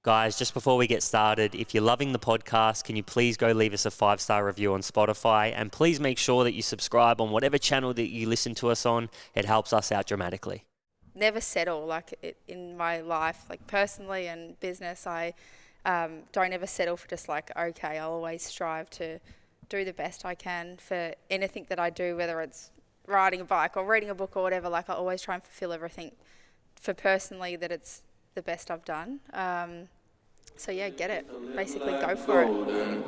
Guys, just before we get started, if you're loving the podcast, can you please go leave us a 5-star review on Spotify, and please make sure that you subscribe on whatever channel that you listen to us on. It helps us out dramatically. Never settle in my life, personally and business. I don't ever settle for just okay. I'll always strive to do the best I can for anything that I do, whether it's riding a bike or reading a book or whatever. I always try and fulfill everything for personally that it's the best I've done. So yeah, get it. Basically, go for it.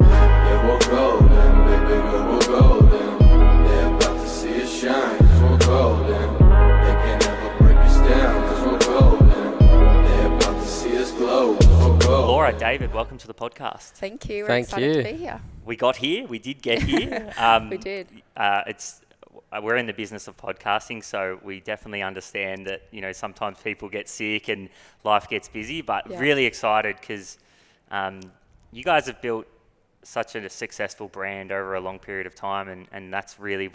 Yeah, we're golden, baby, we're golden. They're about to see us shine, 'cause we're golden. They can never break us down, 'cause we're golden. They're about to see us glow, 'cause we're golden. Laura, David, welcome to the podcast. Thank you. We're Thank excited you. to be here. We got here. We did get here. We did. We're in the business of podcasting, so we definitely understand that, sometimes people get sick and life gets busy, but really excited because you guys have built such a successful brand over a long period of time, and that's really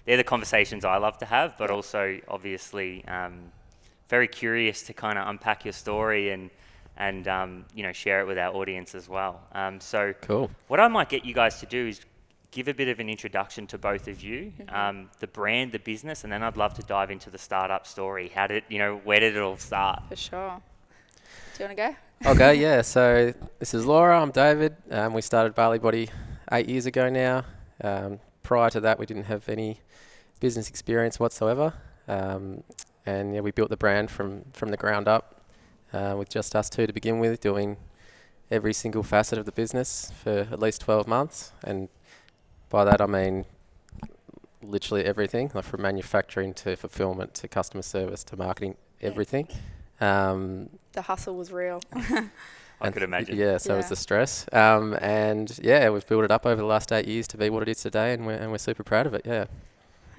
they're the conversations I love to have, but also obviously very curious to kind of unpack your story and share it with our audience as well. So Cool. What I might get you guys to do is give a bit of an introduction to both of you, the brand, the business, and then I'd love to dive into the startup story. Where did it all start? For sure. Do you want to go? Okay, yeah. So this is Laura. I'm David. We started Bali Body 8 years ago now. Prior to that, we didn't have any business experience whatsoever. We built the brand from the ground up with just us two to begin with, doing every single facet of the business for at least 12 months. And by that, I mean literally everything, from manufacturing to fulfillment to customer service to marketing, everything. The hustle was real. I could imagine. Yeah, so was the stress. We've built it up over the last 8 years to be what it is today, and we're super proud of it, yeah.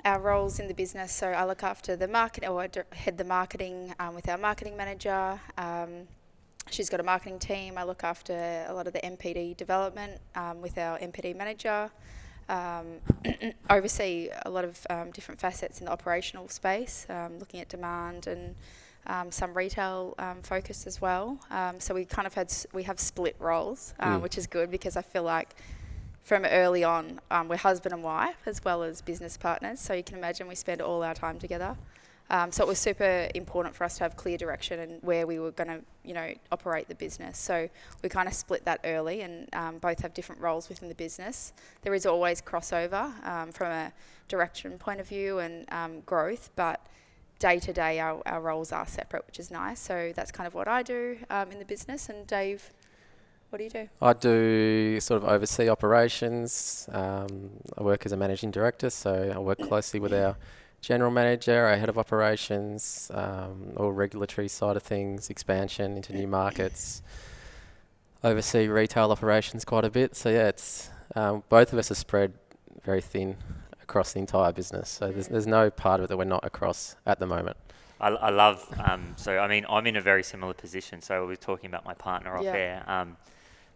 Our roles in the business, so I look after the market, or I head the marketing with our marketing manager. She's got a marketing team. I look after a lot of the MPD development with our MPD manager. Oversee a lot of different facets in the operational space, looking at demand and some retail focus as well. So we have split roles, which is good because I feel like from early on we're husband and wife as well as business partners. So you can imagine we spend all our time together. So it was super important for us to have clear direction and where we were going to, operate the business. So we kind of split that early and both have different roles within the business. There is always crossover from a direction point of view and growth, but day to day our roles are separate, which is nice. So that's kind of what I do in the business. And Dave, what do you do? I do sort of oversee operations. I work as a managing director, so I work closely with our general manager, our head of operations, all regulatory side of things, expansion into new markets. Oversee retail operations quite a bit. So yeah, it's both of us are spread very thin across the entire business. So there's no part of it that we're not across at the moment. I love, I'm in a very similar position. So we were talking about my partner off air,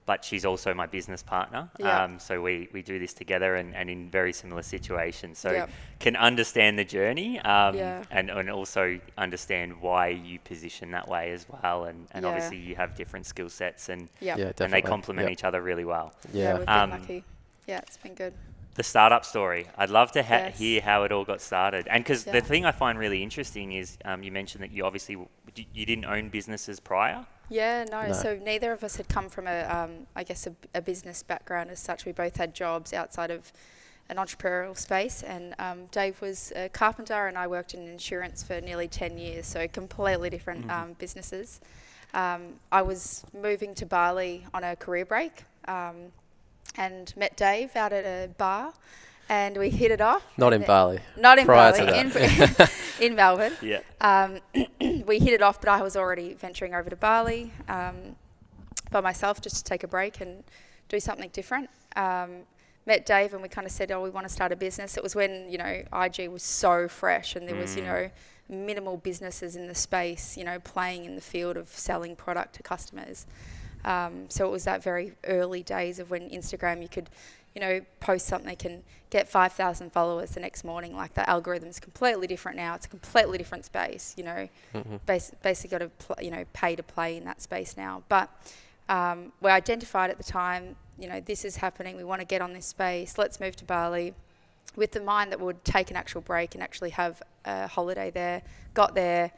but she's also my business partner. So we do this together and in very similar situations. So can understand the journey and also understand why you position that way as well. And obviously you have different skill sets and they complement each other really well. Yeah, we've been lucky. Yeah, it's been good. The startup story. I'd love to hear how it all got started. And because the thing I find really interesting is you mentioned that you didn't own businesses prior. Yeah, no. So neither of us had come from a business background as such. We both had jobs outside of an entrepreneurial space, and Dave was a carpenter and I worked in insurance for nearly 10 years, so completely different businesses. I was moving to Bali on a career break and met Dave out at a bar, and we hit it off. Not in Bali. Not in Prior Bali, to in Melbourne. Yeah. We hit it off, but I was already venturing over to Bali by myself just to take a break and do something different. Met Dave and we kind of said, we want to start a business. It was when, IG was so fresh and there was, minimal businesses in the space, playing in the field of selling product to customers. So it was that very early days of when Instagram, you could, post something and get 5,000 followers the next morning. Like, the algorithm's completely different now. It's a completely different space, basically got to, pay to play in that space now. But we identified at the time, this is happening. We want to get on this space. Let's move to Bali, with the mind that we'd take an actual break and actually have a holiday there. Got there,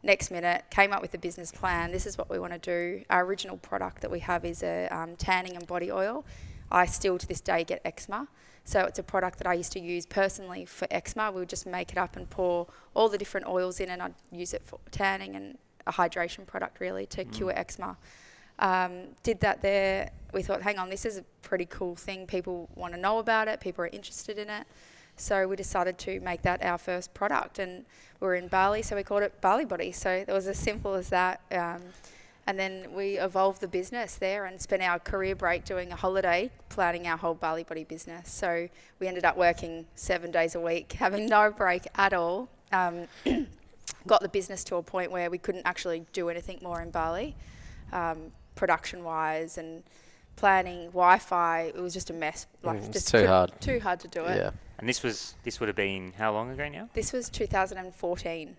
next minute, came up with a business plan. This is what we want to do. Our original product that we have is a tanning and body oil. I still to this day get eczema. So it's a product that I used to use personally for eczema. We would just make it up and pour all the different oils in, and I'd use it for tanning and a hydration product really to cure eczema. Did that there. We thought, hang on, this is a pretty cool thing. People want to know about it. People are interested in it. So we decided to make that our first product, and we were in Bali, so we called it Bali Body. So it was as simple as that. And then we evolved the business there and spent our career break doing a holiday, planning our whole Bali Body business. So we ended up working 7 days a week, having no break at all. Got the business to a point where we couldn't actually do anything more in Bali, production-wise and planning, Wi-Fi. It was just a mess. Just too hard. Too hard to do it. Yeah. And this would have been how long ago now? This was 2014.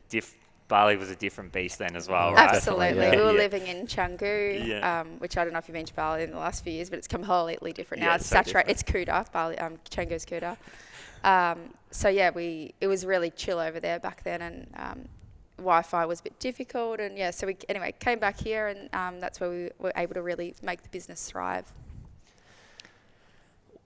Bali was a different beast then as well, right? Absolutely. Yeah. We were living in Canggu, Yeah. which I don't know if you've been to Bali in the last few years, but it's completely different now. Yeah, It's so saturated. different. It's Kuta, Bali, Canggu's Kuta. So yeah, it was really chill over there back then, and Wi-Fi was a bit difficult, and yeah, so we came back here, and that's where we were able to really make the business thrive.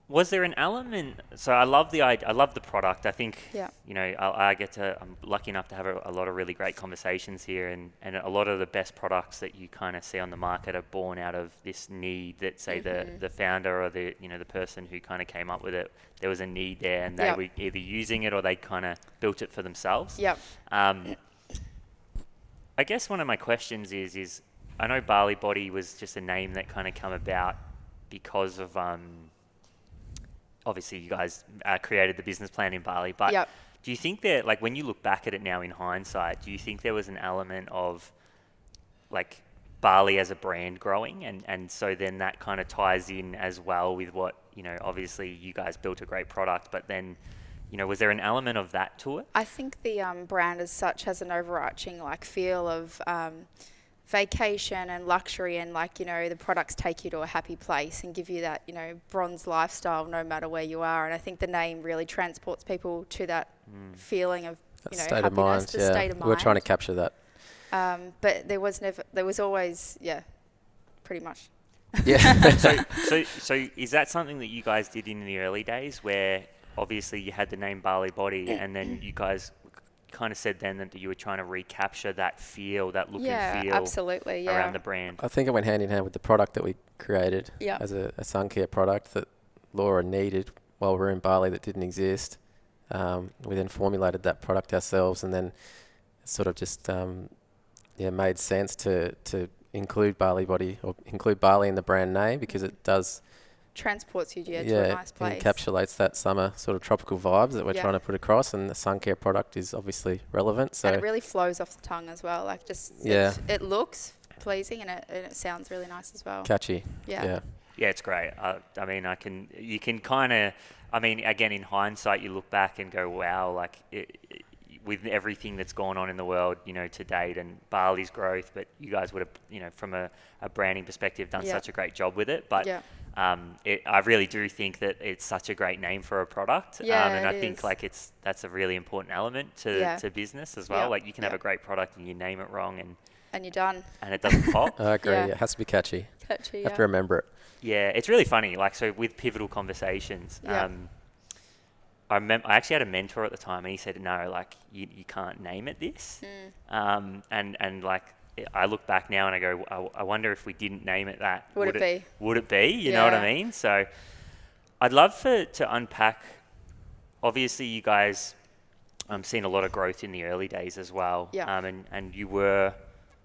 Was there an element? So I love the product. I think, Yeah. I'm lucky enough to have a lot of really great conversations here, and a lot of the best products that you kind of see on the market are born out of this need that, say, the founder or the person who kind of came up with it, there was a need there, and they were either using it or they kind of built it for themselves. Yep. I guess one of my questions is I know Bali Body was just a name that kind of come about because of obviously you guys created the business plan in Bali, but do you think that, like, when you look back at it now in hindsight, do you think there was an element of like Bali as a brand growing, and so then that kind of ties in as well with what, obviously you guys built a great product, but then, was there an element of that to it? I think the brand as such has an overarching feel of vacation and luxury, and the products take you to a happy place and give you that bronze lifestyle no matter where you are. And I think the name really transports people to that feeling of State happiness, of mind. state of mind. We're trying to capture that. But there was always pretty much. Yeah. So is that something that you guys did in the early days, where obviously you had the name Bali Body, and then you guys kind of said then that you were trying to recapture that feel, that look and feel absolutely, around the brand? I think it went hand in hand with the product that we created as a suncare product that Laura needed while we were in Bali that didn't exist. We then formulated that product ourselves, and then it sort of just made sense to include Bali Body, or include Bali in the brand name, because it does transports you to a nice place. Encapsulates that summer sort of tropical vibes that we're trying to put across, and the suncare product is obviously relevant. So and it really flows off the tongue as well. It looks pleasing, and it sounds really nice as well. Catchy. Yeah, it's great. You can kind of, again, in hindsight, you look back and go, wow, with everything that's gone on in the world, to date, and Bali's growth, but you guys would have, from a branding perspective, done such a great job with it. But I really do think that it's such a great name for a product. And I think that's a really important element to business as well. You can have a great product and you name it wrong, and you're done. And it doesn't pop. I agree. It has to be catchy. Catchy. Have to remember it. Yeah, it's really funny. So with Pivotal Conversations, I actually had a mentor at the time, and he said, no, you can't name it this. And I look back now and I go, I wonder if we didn't name it that. Would it be? You know what I mean? So I'd love to unpack. Obviously, you guys seen a lot of growth in the early days as well. And you were,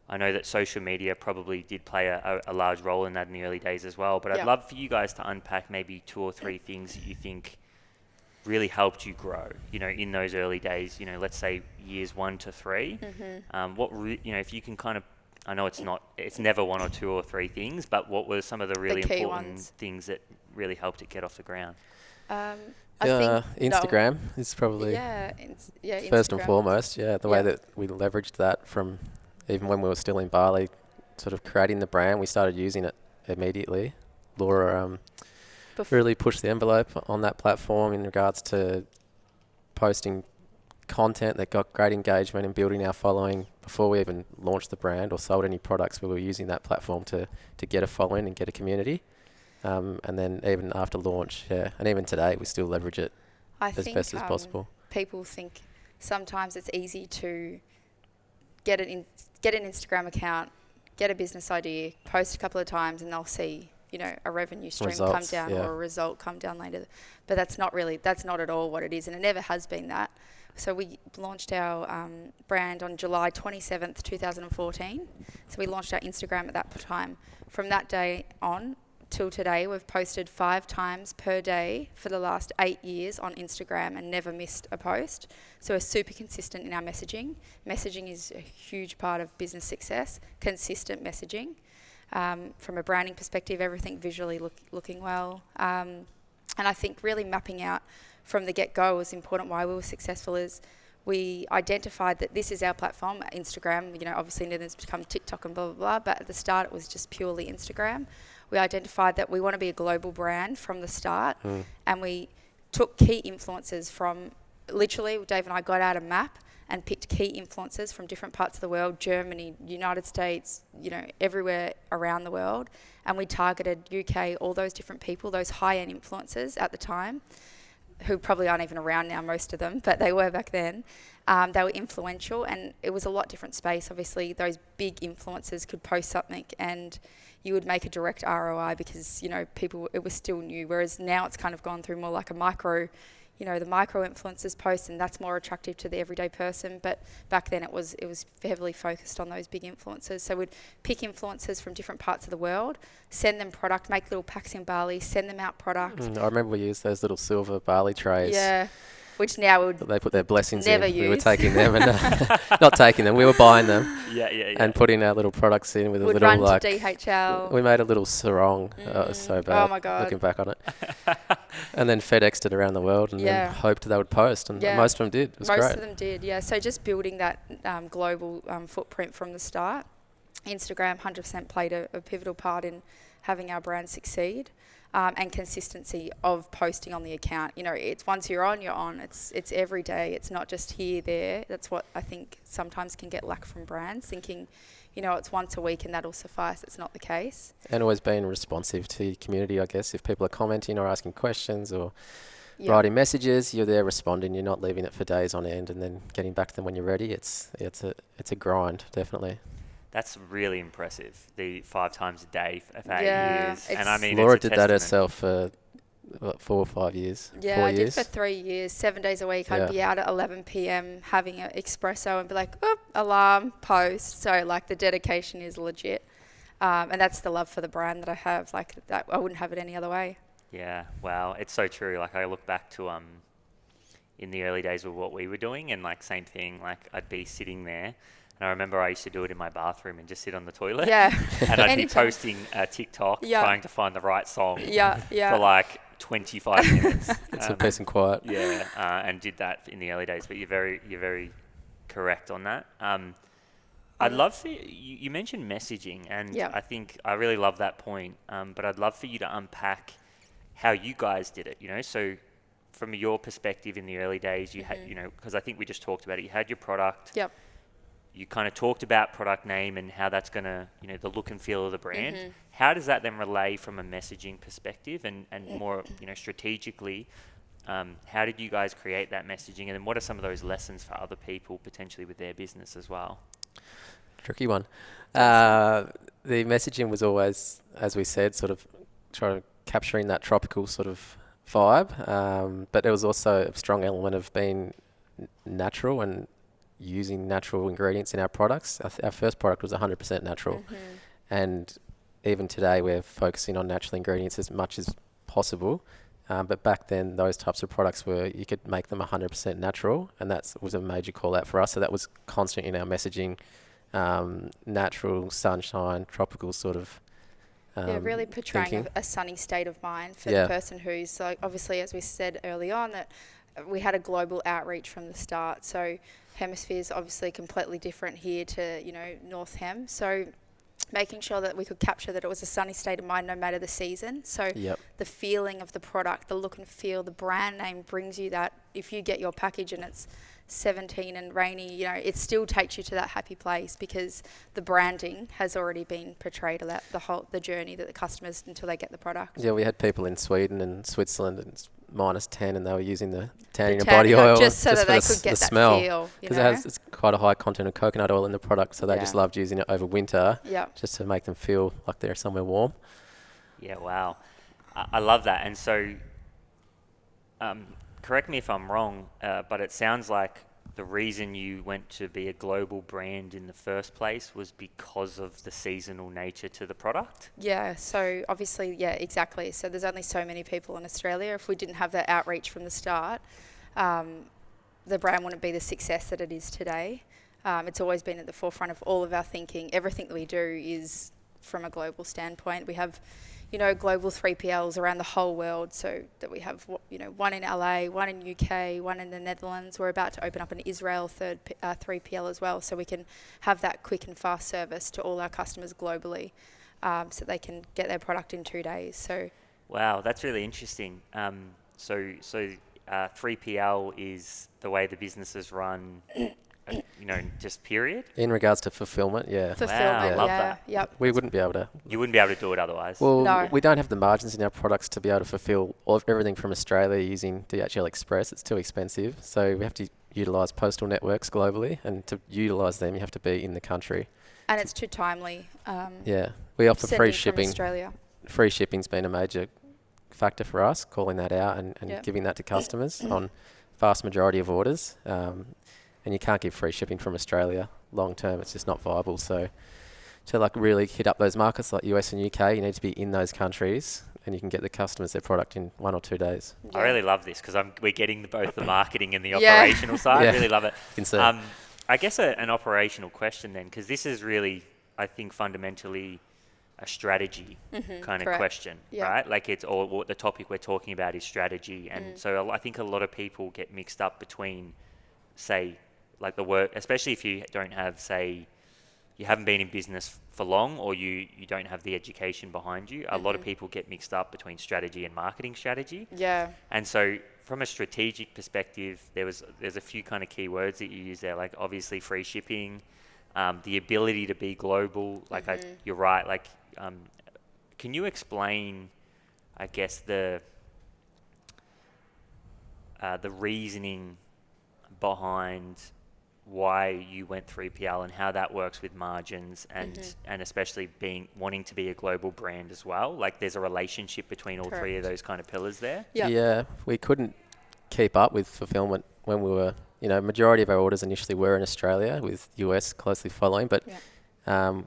I know that social media probably did play a large role in that in the early days as well. But I'd love for you guys to unpack maybe 2 or 3 things that you think really helped you grow, in those early days, let's say years 1 to 3. If you can kind of I know it's never one or two or three things, but what were some of the really key important ones. things that really helped it get off the ground? I think Instagram is probably first and Instagram. foremost. Yeah, the way Yeah. that we leveraged that from even when we were still in Bali, sort of creating the brand, we started using it immediately. Laura really pushed the envelope on that platform in regards to posting content that got great engagement and building our following before we even launched the brand or sold any products. We were using that platform to get a following and get a community. And then even after launch, and even today, we still leverage it as best as possible. People think sometimes it's easy to get an Instagram account, get a business idea, post a couple of times, and they'll see, a revenue stream Results, come down or a result come down later. But that's not at all what it is, and it never has been that. So we launched our brand on July 27th, 2014. So we launched our Instagram at that time. From that day on till today, we've posted 5 times per day for the last 8 years on Instagram and never missed a post. So we're super consistent in our messaging. Messaging is a huge part of business success. Consistent messaging. From a branding perspective, everything visually looking well. And I think really mapping out from the get-go was important. Why we were successful is we identified that this is our platform, Instagram. Obviously then it's become TikTok and blah, blah, blah. But at the start, it was just purely Instagram. We identified that we want to be a global brand from the start. And we took key influencers from, literally, Dave and I got out a map and picked key influencers from different parts of the world, Germany, United States, everywhere around the world. And we targeted UK, all those different people, those high-end influencers at the time, who probably aren't even around now, most of them, but they were back then. They were influential, and it was a lot different space. Obviously, those big influencers could post something and you would make a direct ROI because, people, it was still new. Whereas now it's kind of gone through more like a micro, the micro influencers post, and that's more attractive to the everyday person. But back then it was heavily focused on those big influencers. So we'd pick influencers from different parts of the world, send them product, make little packs in Bali, send them out product. I remember we used those little silver Bali trays. Yeah. Which now would they put their blessings never in. use. We were taking them and not taking them. We were buying them. Yeah. And putting our little products in with would a little run to DHL. We made a little sarong. It was so bad. Oh my God. Looking back on it. And then FedExed it around the world and then hoped they would post. And most of them did. It was great. Most of them did, yeah. So just building that global footprint from the start. Instagram 100% played a pivotal part in having our brand succeed. And consistency of posting on the account. It's once you're on, you're on. It's every day. It's not just here, there. That's what I think sometimes can get lack from brands, thinking, it's once a week and that'll suffice. It's not the case. And always being responsive to your community, I guess. If people are commenting or asking questions or writing messages, you're there responding. You're not leaving it for days on end and then getting back to them when you're ready. It's a grind, definitely. That's really impressive. The 5 times a day for 8 years. And I mean, Laura it's a did that testament. herself for 4 or 5 years. Yeah, 4 I years. did for 3 years, 7 days a week. I'd be out at 11 p.m. having an espresso and be like, oh, alarm, post. So the dedication is legit. And that's the love for the brand that I have. That I wouldn't have it any other way. Yeah, wow. It's so true. I look back to in the early days of what we were doing and same thing. I'd be sitting there. And I remember I used to do it in my bathroom and just sit on the toilet. Yeah. And I'd be posting TikTok, trying to find the right song for 25 minutes. It's some peace and quiet. Yeah, and did that in the early days. But you're very correct on that. I'd love for you mentioned messaging, and I think I really love that point. But I'd love for you to unpack how you guys did it. So from your perspective in the early days, you had, because I think we just talked about it. You had your product. Yep. You kind of talked about product name and how that's going to, the look and feel of the brand. How does that then relay from a messaging perspective and more, strategically? How did you guys create that messaging? And then what are some of those lessons for other people potentially with their business as well? Tricky one. The messaging was always, as we said, sort of capturing that tropical sort of vibe. But there was also a strong element of being natural and using natural ingredients in our products. Our first product was 100% natural. And even today we're focusing on natural ingredients as much as possible. But back then those types of products you could make them 100% natural, and that was a major call out for us. So that was constant in our messaging natural, sunshine, tropical sort of really portraying thinking. a sunny state of mind for Yeah. the person who's like, obviously, as we said early on, that we had a global outreach from the start. So hemispheres obviously completely different here to, North Hem. So making sure that we could capture that it was a sunny state of mind no matter the season. So Yep. the feeling of the product, the look and feel, the brand name brings you that. If you get your package and it's 17 and rainy, it still takes you to that happy place because the branding has already been portrayed about the journey that the customers until they get the product. Yeah, we had people in Sweden and Switzerland and it's -10 and they were using the tanning and tanning body oil oil just so that for they the could get the that smell. feel, Because it's quite a high content of coconut oil in the product, so they just Yeah. loved using it over winter Yeah. just to make them feel like they're somewhere warm. Yeah, wow. I love that. And so, correct me if I'm wrong, but it sounds like the reason you went to be a global brand in the first place was because of the seasonal nature to the product? Yeah, so obviously, yeah, exactly. So there's only so many people in Australia. If we didn't have that outreach from the start, the brand wouldn't be the success that it is today. It's always been at the forefront of all of our thinking. Everything that we do is from a global standpoint. We have, global 3PLs around the whole world. So that we have, one in LA, one in UK, one in the Netherlands. We're about to open up an Israel 3PL as well. So we can have that quick and fast service to all our customers globally, so they can get their product in 2 days. So. Wow, that's really interesting. So 3PL is the way the business is run, just period? In regards to fulfillment, yeah. Fulfillment, I love yeah. that. Yep. We wouldn't be able to. You wouldn't be able to do it otherwise. Well, No. we don't have the margins in our products to be able to fulfill everything from Australia using DHL Express. It's too expensive. So we have to utilise postal networks globally, and to utilise them, you have to be in the country. And it's too timely. Yeah. We offer Sending free from shipping. Australia. Free shipping's been a major factor for us, calling that out and Yep. giving that to customers on vast majority of orders. And you can't give free shipping from Australia long term. It's just not viable. So to really hit up those markets like US and UK, you need to be in those countries and you can get the customers their product in 1 or 2 days. I really love this because we're getting both the marketing and the Yeah. operational side. Yeah. Really love it. You can see. I guess an operational question then, because this is really, I think, fundamentally a strategy kind of correct. question, Yeah. right? Like the topic we're talking about is strategy. And so I think a lot of people get mixed up between, say, like the work, especially if you don't have, say, you haven't been in business for long or you don't have the education behind you. A lot of people get mixed up between strategy and marketing strategy. Yeah. And so from a strategic perspective, there's a few kind of key words that you use there, like obviously free shipping, the ability to be global. Like you're right. Like, can you explain, I guess, the reasoning behind why you went 3PL and how that works with margins and especially wanting to be a global brand as well? Like there's a relationship between all three of those kind of pillars there. Yep. Yeah, we couldn't keep up with fulfillment when we were, majority of our orders initially were in Australia with US closely following, but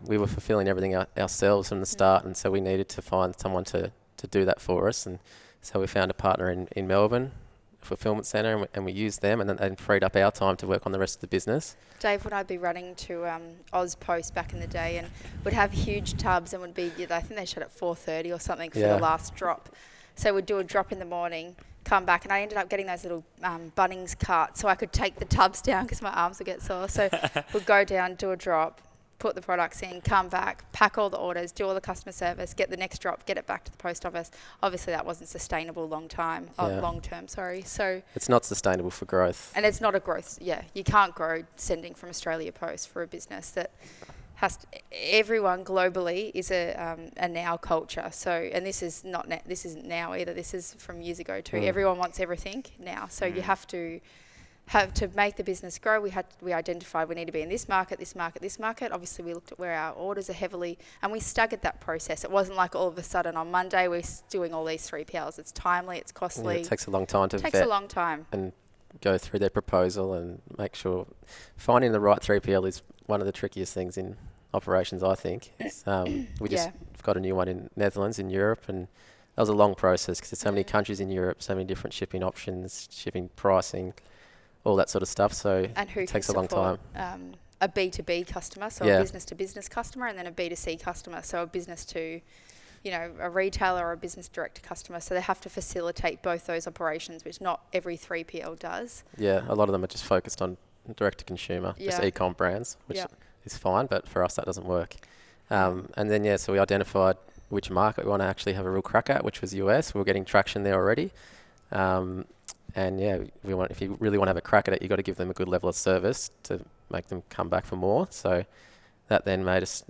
we were fulfilling everything ourselves from the start, and so we needed to find someone to do that for us. And so we found a partner in Melbourne, fulfillment centre, and we used them, and then they freed up our time to work on the rest of the business. Dave would be running to Oz Post back in the day and would have huge tubs and would be, I think they shut at 4:30 or something for the last drop. So we'd do a drop in the morning, come back, and I ended up getting those little Bunnings carts so I could take the tubs down because my arms would get sore. So we'd go down, do a drop, put the products in, come back, pack all the orders, do all the customer service, get the next drop, get it back to the post office. Obviously, that wasn't sustainable long term. So it's not sustainable for growth. and it's not a growth. Yeah, you can't grow sending from Australia Post for a business that has everyone globally is a now culture. So, and this is this isn't now either. This is from years ago too. Everyone wants everything now. So you have to make the business grow. We identified we need to be in this market. Obviously, we looked at where our orders are heavily, and we staggered that process. It wasn't like all of a sudden on Monday we're doing all these 3PLs. It's timely, it's costly. Yeah, it takes a long time to It takes vet a long time. and go through their proposal and make sure finding the right 3PL is one of the trickiest things in operations, I think. We just got a new one in Netherlands, in Europe, and that was a long process because there's so many countries in Europe, so many different shipping options, shipping pricing, all that sort of stuff. So And who it takes a can long time. support a B2B customer, so a business to business customer, and then a B2C customer, so a business to, a retailer or a business direct to customer. So they have to facilitate both those operations, which not every 3PL does. Yeah, a lot of them are just focused on direct to consumer, just e-com brands, which is fine, but for us that doesn't work. And then, so we identified which market we want to actually have a real crack at, which was US. We were getting traction there already. If you really want to have a crack at it, you've got to give them a good level of service to make them come back for more. So that then made us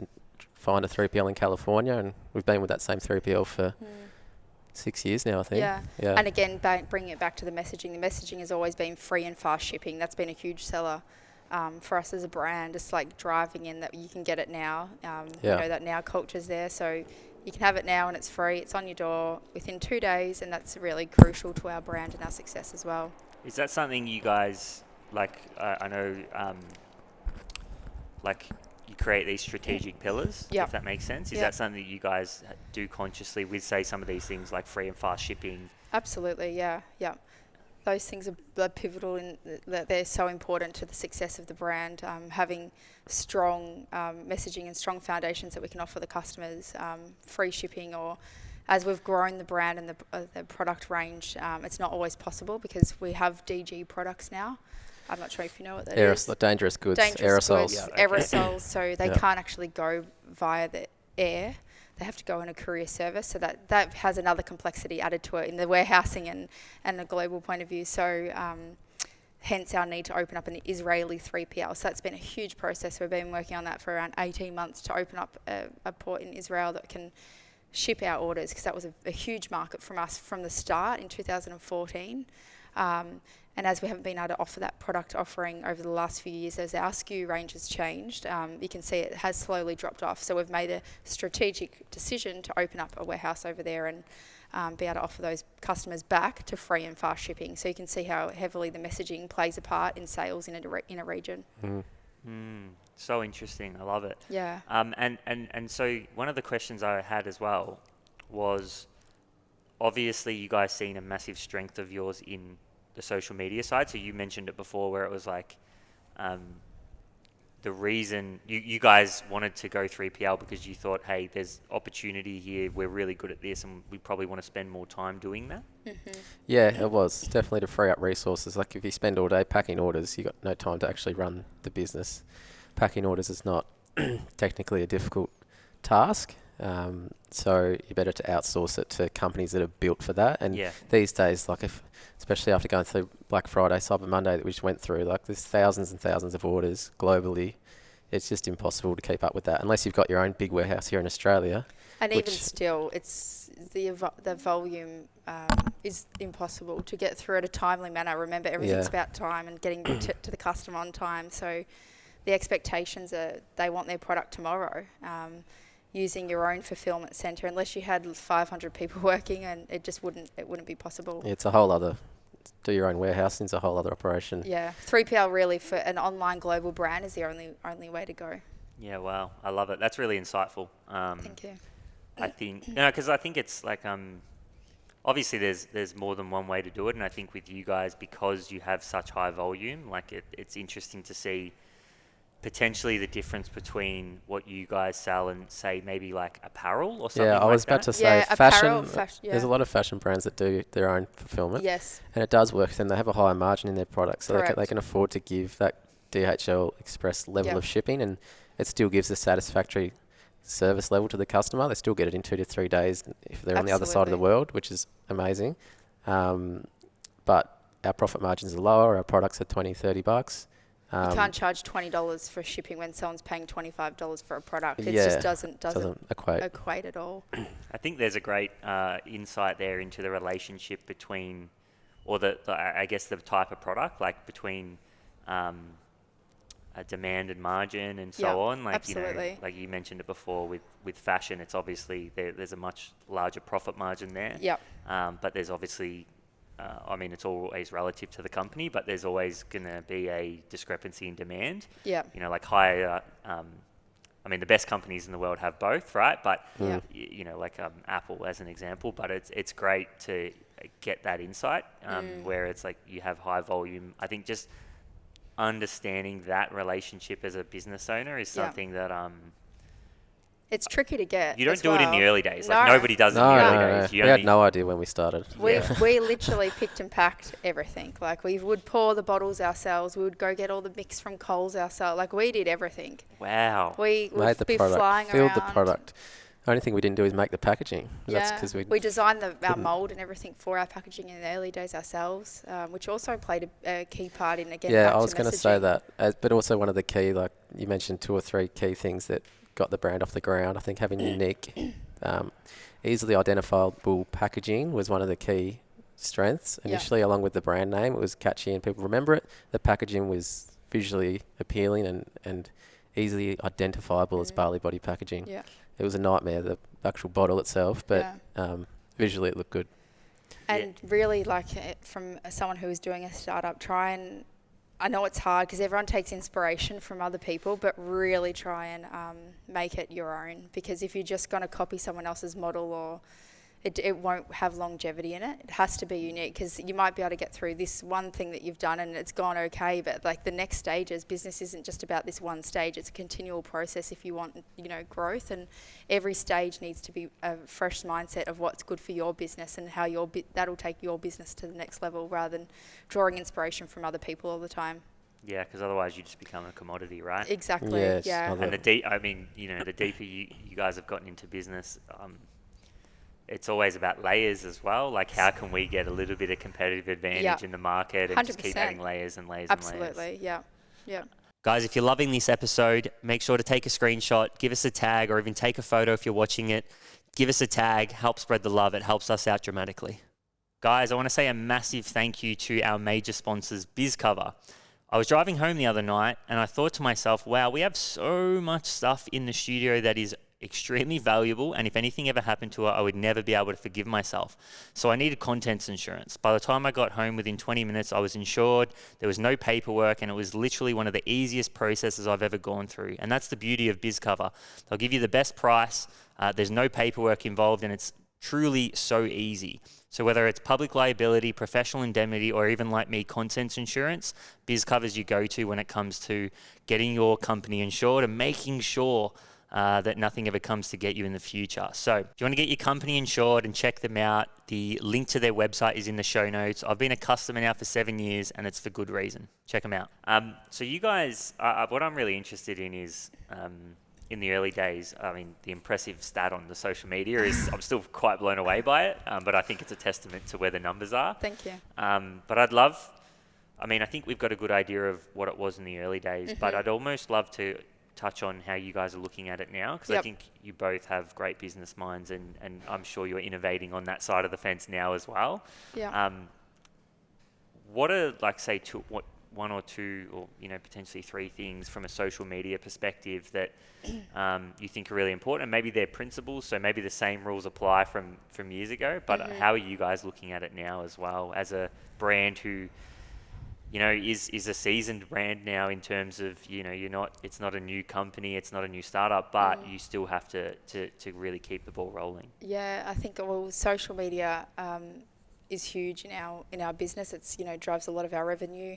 find a 3PL in California, and we've been with that same 3PL for 6 years now, I think. Yeah. And again, bringing it back to the messaging. The messaging has always been free and fast shipping. That's been a huge seller for us as a brand. It's like driving in that you can get it now. That now culture's there. So you can have it now and it's free. It's on your door within 2 days, and that's really crucial to our brand and our success as well. Is that something you guys, I know, you create these strategic pillars, if that makes sense? Is that something that you guys do consciously with, say, some of these things like free and fast shipping? Absolutely, yeah. Those things are pivotal in that they're so important to the success of the brand. Having strong messaging and strong foundations that we can offer the customers, free shipping, or as we've grown the brand and the product range, it's not always possible because we have DG products now. I'm not sure if you know what that is. Dangerous goods, aerosols. Aerosols, so they can't actually go via the air. They have to go on a courier service, so that has another complexity added to it in the warehousing and a global point of view. So hence our need to open up an Israeli 3PL. So that's been a huge process. We've been working on that for around 18 months to open up a port in Israel that can ship our orders, because that was a huge market from us from the start in 2014. And as we haven't been able to offer that product offering over the last few years, as our SKU range has changed, you can see it has slowly dropped off. So we've made a strategic decision to open up a warehouse over there and be able to offer those customers back to free and fast shipping. So you can see how heavily the messaging plays a part in sales in a region. So interesting. I love it. Yeah. And so one of the questions I had as well was, obviously you guys seen a massive strength of yours in the social media side. So you mentioned it before, where it was like the reason you guys wanted to go 3PL because you thought, hey, there's opportunity here. We're really good at this, and we probably want to spend more time doing that. Yeah, it was definitely to free up resources. Like if you spend all day packing orders, you got no time to actually run the business. Packing orders is not technically a difficult task. So you're better to outsource it to companies that are built for that. And these days, especially after going through Black Friday, Cyber Monday that we just went through, there's thousands and thousands of orders globally. It's just impossible to keep up with that unless you've got your own big warehouse here in Australia. And even still, it's the volume is impossible to get through at a timely manner. Remember, everything's about time and getting to the customer on time. So the expectations are they want their product tomorrow. Using your own fulfillment center, unless you had 500 people working, and it just wouldn't be possible. It's a whole other, do your own warehousing is a whole other operation. Yeah, 3PL really for an online global brand is the only way to go. Yeah, wow, I love it. That's really insightful. Thank you. I think because I think it's like obviously there's more than one way to do it, and I think with you guys, because you have such high volume, it's interesting to see potentially the difference between what you guys sell and, say, maybe like apparel or something. Yeah, I was about to say fashion. There's a lot of fashion brands that do their own fulfillment. Yes. And it does work. Then they have a higher margin in their products, so they can afford to give that DHL Express level of shipping, and it still gives a satisfactory service level to the customer. They still get it in 2 to 3 days if they're on the other side of the world, which is amazing. But our profit margins are lower. Our products are $20-$30. You can't charge $20 for shipping when someone's paying $25 for a product. It just doesn't equate at all. I think there's a great insight there into the relationship between, or I guess the type of product, like between a demand and margin and so on. Like absolutely. Like you mentioned it before with fashion, it's obviously there's a much larger profit margin there. Yep. But there's obviously it's always relative to the company, but there's always going to be a discrepancy in demand. Yeah. Like higher, the best companies in the world have both, right? But, like Apple as an example, but it's great to get that insight where it's like you have high volume. I think just understanding that relationship as a business owner is something that it's tricky to get. you don't as do it in the well. early days. No. Like nobody does it in No, the no, early no. days. We had no idea when we started. We literally picked and packed everything. Like we would pour the bottles ourselves. We would go get all the mix from Coles ourselves. Like we did everything. Wow. We Made would the be product, flying filled around. the product. The only thing we didn't do is make the packaging. That's Yeah, because we designed our couldn't. mould and everything for our packaging in the early days ourselves, which also played a key part in again. Yeah, back I was going to say that, but also one of the key, like you mentioned, 2 or 3 key things that got the brand off the ground. I think having unique, easily identifiable packaging was one of the key strengths initially, along with the brand name. It was catchy and people remember it. The packaging was visually appealing and easily identifiable as Bali Body packaging. Yeah. It was a nightmare, the actual bottle itself, but visually it looked good. And really, like from someone who is doing a startup, I know it's hard because everyone takes inspiration from other people, but really try and make it your own. Because if you're just going to copy someone else's model, or it won't have longevity in it. It has to be unique, because you might be able to get through this one thing that you've done and it's gone okay, but like the next stages, business isn't just about this one stage. It's a continual process if you want, growth, and every stage needs to be a fresh mindset of what's good for your business and how that'll take your business to the next level, rather than drawing inspiration from other people all the time. Yeah, because otherwise you just become a commodity, right? Exactly. Yes, yeah. And the deeper you guys have gotten into business, it's always about layers as well. Like, how can we get a little bit of competitive advantage in the market and just keep 100%. adding layers and layers Absolutely. and layers? Yeah. Guys, if you're loving this episode, make sure to take a screenshot, give us a tag, or even take a photo if you're watching it. Give us a tag, help spread the love. It helps us out dramatically. Guys, I want to say a massive thank you to our major sponsors, BizCover. I was driving home the other night and I thought to myself, wow, we have so much stuff in the studio that is extremely valuable, and if anything ever happened to it, I would never be able to forgive myself. So I needed contents insurance. By the time I got home, within 20 minutes, I was insured. There was no paperwork, and it was literally one of the easiest processes I've ever gone through. And that's the beauty of BizCover. They'll give you the best price. There's no paperwork involved, and it's truly so easy. So whether it's public liability, professional indemnity, or even like me, contents insurance, BizCover's you go to when it comes to getting your company insured and making sure that nothing ever comes to get you in the future. So if you want to get your company insured and check them out, the link to their website is in the show notes. I've been a customer now for 7 years, and it's for good reason. Check them out. So you guys, what I'm really interested in is, in the early days, I mean, the impressive stat on the social media is, I'm still quite blown away by it, but I think it's a testament to where the numbers are. Thank you. But I think we've got a good idea of what it was in the early days, but I'd almost love to touch on how you guys are looking at it now, because I think you both have great business minds, and I'm sure you're innovating on that side of the fence now as well. Yeah. What are, like, say, one or two, or potentially 3 things from a social media perspective that you think are really important, and maybe they're principles, so maybe the same rules apply from years ago, but how are you guys looking at it now as well, as a brand who is a seasoned brand now, in terms of, it's not a new company, it's not a new startup, but you still have to really keep the ball rolling? Yeah, I think social media is huge in our business. It's drives a lot of our revenue.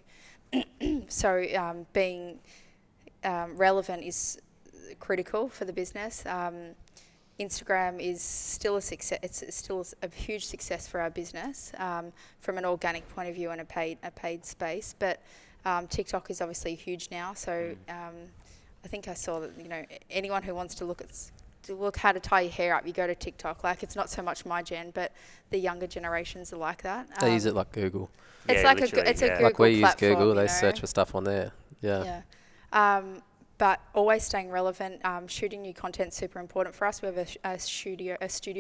So being relevant is critical for the business. Instagram is still a success. It's still a huge success for our business from an organic point of view and a paid space. But TikTok is obviously huge now. So I think I saw that anyone who wants to look how to tie your hair up, you go to TikTok. Like, it's not so much my gen, but the younger generations are like that. They use it like Google. It's like a Google like we use platform, Google, they search for stuff on there. Yeah. But always staying relevant, shooting new content, super important for us. We have a studio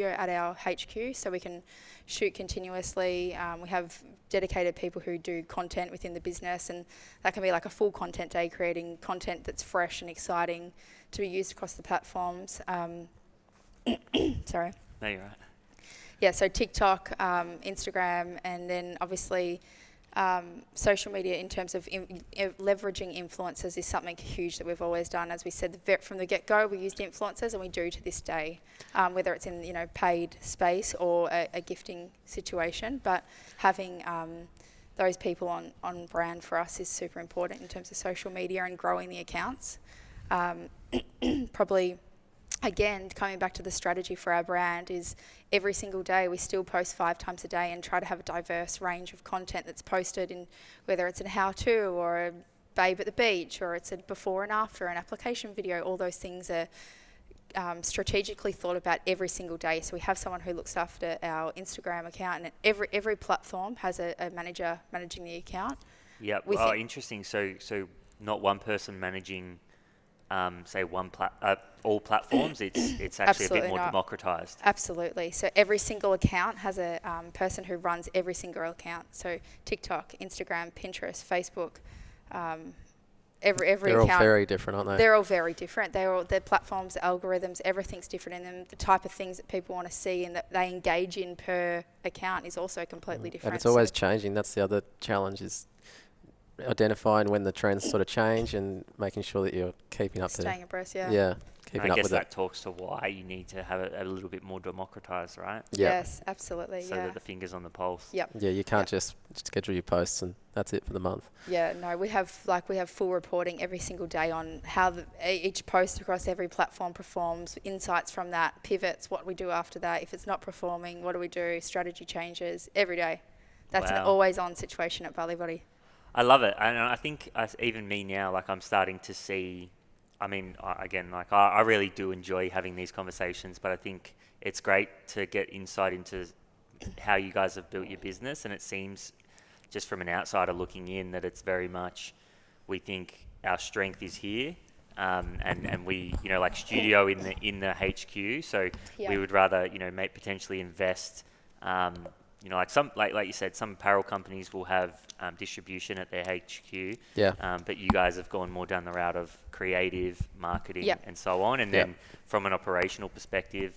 at our HQ, so we can shoot continuously. We have dedicated people who do content within the business, and that can be like a full content day, creating content that's fresh and exciting to be used across the platforms. Sorry. No, you're right. Yeah, so TikTok, Instagram, and then obviously social media in terms of leveraging influencers is something huge that we've always done. As we said from the get-go, we used influencers, and we do to this day, whether it's in paid space or a gifting situation. But having those people on brand for us is super important in terms of social media and growing the accounts. Probably, again, coming back to the strategy for our brand is every single day we still post 5 times a day and try to have a diverse range of content that's posted, in whether it's a how-to or a babe at the beach, or it's a before and after, an application video. All those things are strategically thought about every single day. So we have someone who looks after our Instagram account, and every platform has a manager managing the account. Yeah. Well, interesting. So not one person managing, say all platforms. It's actually a bit more democratized. Absolutely. So every single account has a person who runs every single account. So TikTok, Instagram, Pinterest, Facebook. Every They're account, all very different, aren't they? They're all very different. Their platforms, algorithms, everything's different in them. The type of things that people want to see and that they engage in per account is also completely different. And it's always changing. That's the other challenge, is identifying when the trends sort of change and making sure that you're keeping up to staying abreast. yeah, keeping I up guess with that it. talks to why you need to have it a little bit more democratized, right? Yeah. Yes, absolutely. So that the finger's on the pulse. Yep. Yeah, you can't just schedule your posts and that's it for the month. Yeah, no, we have full reporting every single day on how each post across every platform performs, insights from that, pivots, what we do after that. If it's not performing, what do we do? Strategy changes every day. That's an always-on situation at Bali Body. I love it, and I think even me now, like I'm starting to see. I mean, I really do enjoy having these conversations, but I think it's great to get insight into how you guys have built your business, and it seems, just from an outsider looking in, that it's very much, we think our strength is here, and we, like studio in the HQ, so we would rather, potentially invest. Like you said, some apparel companies will have distribution at their HQ. Yeah. But you guys have gone more down the route of creative marketing and so on. And then from an operational perspective,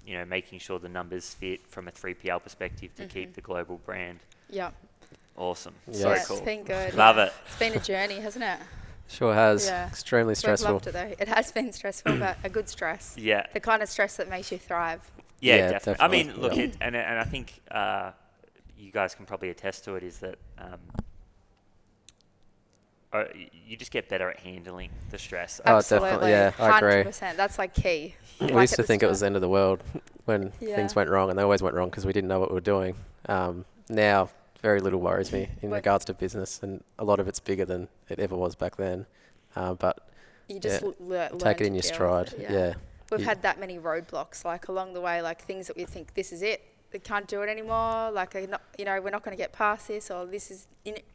making sure the numbers fit from a 3PL perspective to keep the global brand. Yeah. Awesome. Yeah, So cool. It's been good. Love it. It's been a journey, hasn't it? Sure has. Yeah. Extremely stressful. We've loved it though. It has been stressful, but a good stress. Yeah. The kind of stress that makes you thrive. Yeah, definitely. I mean, look, Yeah. and I think you guys can probably attest to it, is that you just get better at handling the stress. Oh, Absolutely. definitely. Yeah, I agree. 100%. That's like key. We used to think it was the end of the world when things went wrong, and they always went wrong because we didn't know what we were doing. Now, very little worries me in regards to business, and a lot of it's bigger than it ever was back then. But you just learn take it in to your deal stride. with it, Yeah. We've had that many roadblocks, like along the way, like things that we think this is it. We can't do it anymore. Like, we're not going to get past this, or this is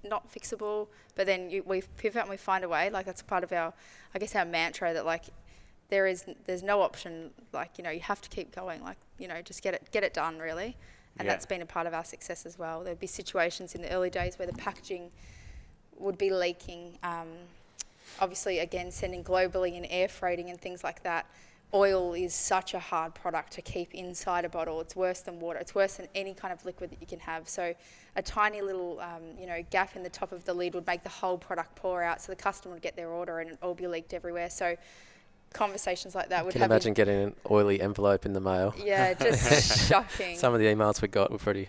not fixable. But then we pivot and we find a way. Like, that's part of our mantra, that like there's no option. Like, you have to keep going. Like, just get it done, really. And that's been a part of our success as well. There'd be situations in the early days where the packaging would be leaking. Obviously, again, sending globally and air freighting and things like that. Oil is such a hard product to keep inside a bottle. It's worse than water. It's worse than any kind of liquid that you can have. So a tiny little, gap in the top of the lid would make the whole product pour out. So the customer would get their order and it all be leaked everywhere. So conversations like that would Can you imagine getting an oily envelope in the mail? Yeah, just shocking. Some of the emails we got were pretty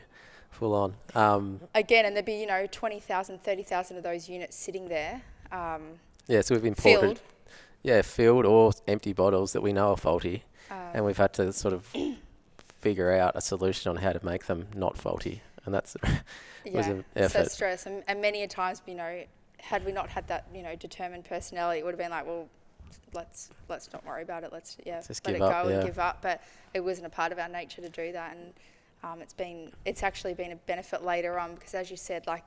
full on. Again, and there'd be, 20,000, 30,000 of those units sitting there. So we've imported... Filled. Yeah, filled or empty bottles that we know are faulty, and we've had to sort of figure out a solution on how to make them not faulty, and that's was an effort. So stress, and many a times, had we not had that, determined personality, it would have been like, well, let's not worry about it. Let's just let give it up, go and give up. But it wasn't a part of our nature to do that, and it's actually been a benefit later on, because as you said, like,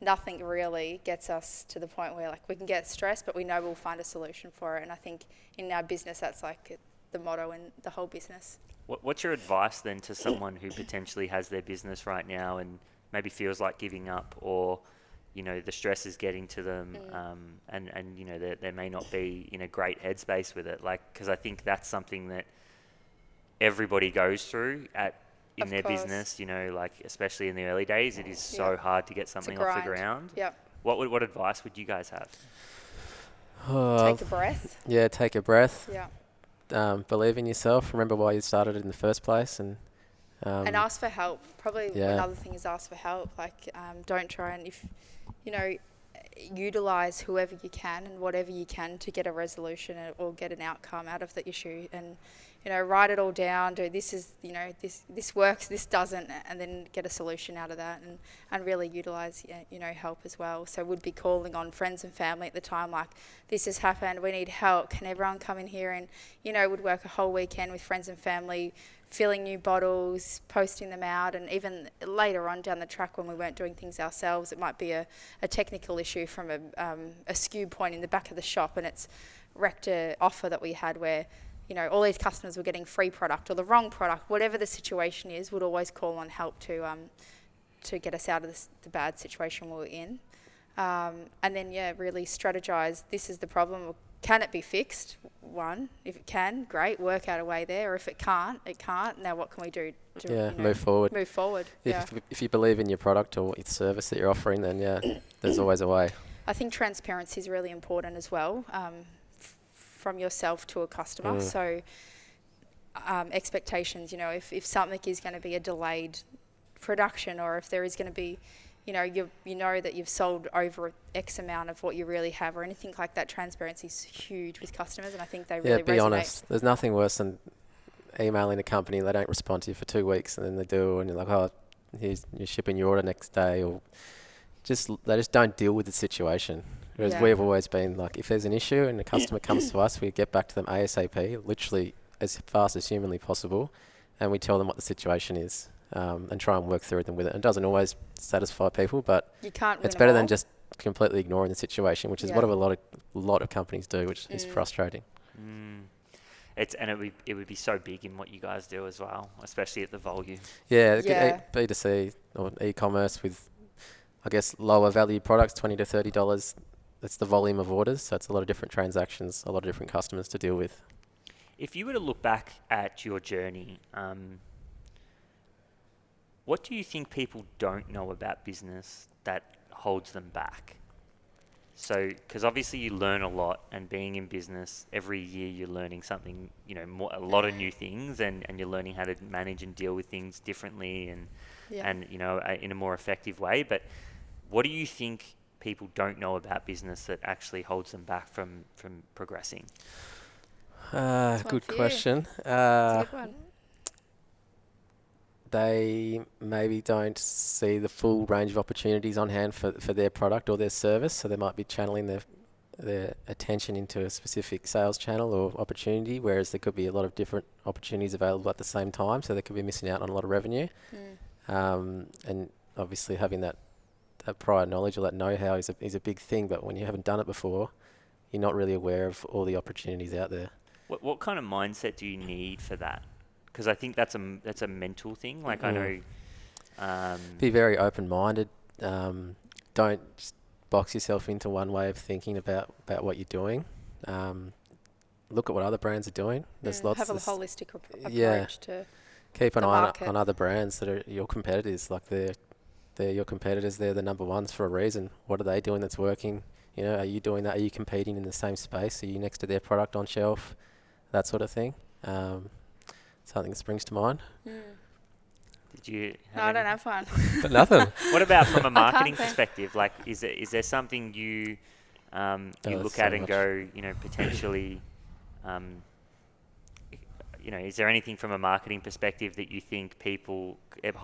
nothing really gets us to the point where, like, we can get stressed, but we know we'll find a solution for it. And I think in our business, that's like the motto in the whole business. What's your advice then to someone who potentially has their business right now and maybe feels like giving up, or the stress is getting to them, and they may not be in a great headspace with it? Like, because I think that's something that everybody goes through in their business, like, especially in the early days, it is so hard to get something off the ground. Yep. What advice would you guys have? Take a breath. Yeah, take a breath. Yeah. Believe in yourself. Remember why you started in the first place, and And ask for help. Probably Yeah. another thing is ask for help. Like, don't try and utilize whoever you can and whatever you can to get a resolution or get an outcome out of the issue. And write it all down. Do this is this works, this doesn't, and then get a solution out of that. And really utilize help as well. So would be calling on friends and family at the time, like, this has happened, we need help. Can everyone come in here? And would work a whole weekend with friends and family, filling new bottles, posting them out. And even later on down the track, when we weren't doing things ourselves, it might be a technical issue from a SKU point in the back of the shop, and it's wrecked an offer that we had where all these customers were getting free product or the wrong product. Whatever the situation is, would always call on help to get us out of the bad situation we were in. And then really strategize. This is the problem. Can it be fixed? One, if it can, great, work out a way there. Or if it can't, it can't. Now what can we do to move forward? Move forward. If you believe in your product or its service that you're offering, then there's always a way. I think transparency is really important as well, from yourself to a customer. So expectations, if something is going to be a delayed production, or if there is going to be that you've sold over X amount of what you really have, or anything like that. Transparency is huge with customers, and I think they really resonate. Be honest. There's nothing worse than emailing a company, they don't respond to you for 2 weeks, and then they do, and you're like, oh, you're shipping your order next day, or they just don't deal with the situation. Whereas we've always been like, if there's an issue and the customer comes to us, we get back to them ASAP, literally as fast as humanly possible, and we tell them what the situation is. And try and work through them with it. It doesn't always satisfy people, but you can't it's better than just completely ignoring the situation, which is what a lot of companies do, which is frustrating. It would be so big in what you guys do as well, especially at the volume. B2C or e-commerce with, I guess, lower value products, $20 to $30. That's the volume of orders, so it's a lot of different transactions, a lot of different customers to deal with. If you were to look back at your journey, what do you think people don't know about business that holds them back? So, because obviously you learn a lot, and being in business, every year you're learning something, a lot of new things, and you're learning how to manage and deal with things differently and in a more effective way. But what do you think people don't know about business that actually holds them back from progressing? Good question. It's a good one. They maybe don't see the full range of opportunities on hand for their product or their service, so they might be channeling their attention into a specific sales channel or opportunity, whereas there could be a lot of different opportunities available at the same time, so they could be missing out on a lot of revenue. And obviously having that prior knowledge or that know-how is a big thing, but when you haven't done it before, you're not really aware of all the opportunities out there. What kind of mindset do you need for that? Because I think that's a mental thing. Like I know. Be very open-minded. Don't just box yourself into one way of thinking about what you're doing. Look at what other brands are doing. There's lots. Have a holistic approach to. Keep an eye on other brands that are your competitors. Like they're your competitors. They're the number ones for a reason. What are they doing that's working? Are you doing that? Are you competing in the same space? Are you next to their product on shelf? That sort of thing. Something that springs to mind. Did you? No, I don't have one. But nothing. What about from a marketing perspective? Like, is there something you look at and go, potentially, is there anything from a marketing perspective that you think people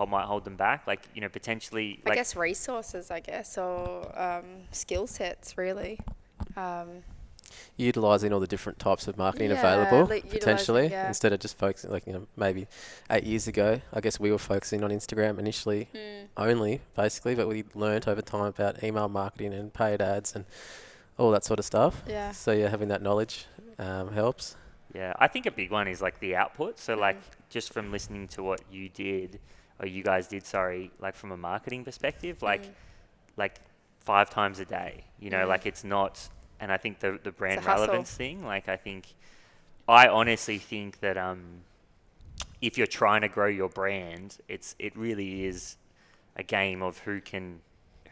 might hold them back? Like, potentially. I guess resources, or skill sets, really. Utilising all the different types of marketing available, potentially, instead of just focusing, maybe 8 years ago, I guess we were focusing on Instagram initially only, basically, but we learnt over time about email marketing and paid ads and all that sort of stuff. Yeah. So, having that knowledge helps. Yeah, I think a big one is, the output. So, just from listening to what you guys did, like, from a marketing perspective, like 5 times a day, it's not... And I think the brand relevance thing, I honestly think that if you're trying to grow your brand, it really is a game of who can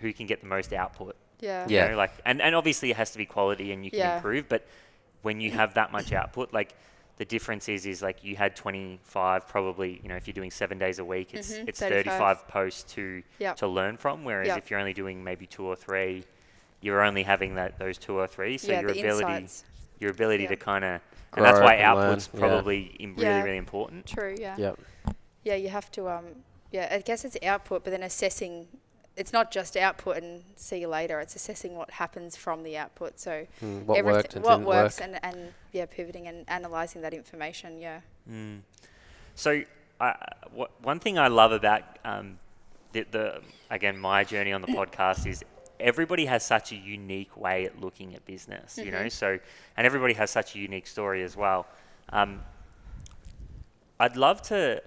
get the most output. Yeah. And obviously it has to be quality and you can improve, but when you have that much output, the difference is like you had 25 probably, you know, if you're doing 7 days a week, it's 35 posts to learn from, whereas if you're only doing maybe 2 or 3, you're only having those 2 or 3, so your ability to kind of, and that's why output's probably really, really important. True, yeah. Yep. Yeah, you have to, I guess it's output, but then assessing, it's not just output and see you later, it's assessing what happens from the output. So what worked and what didn't works work. and pivoting and analysing that information, So one thing I love about again, my journey on the podcast is everybody has such a unique way at looking at business, you know, so, and everybody has such a unique story as well. I'd love to,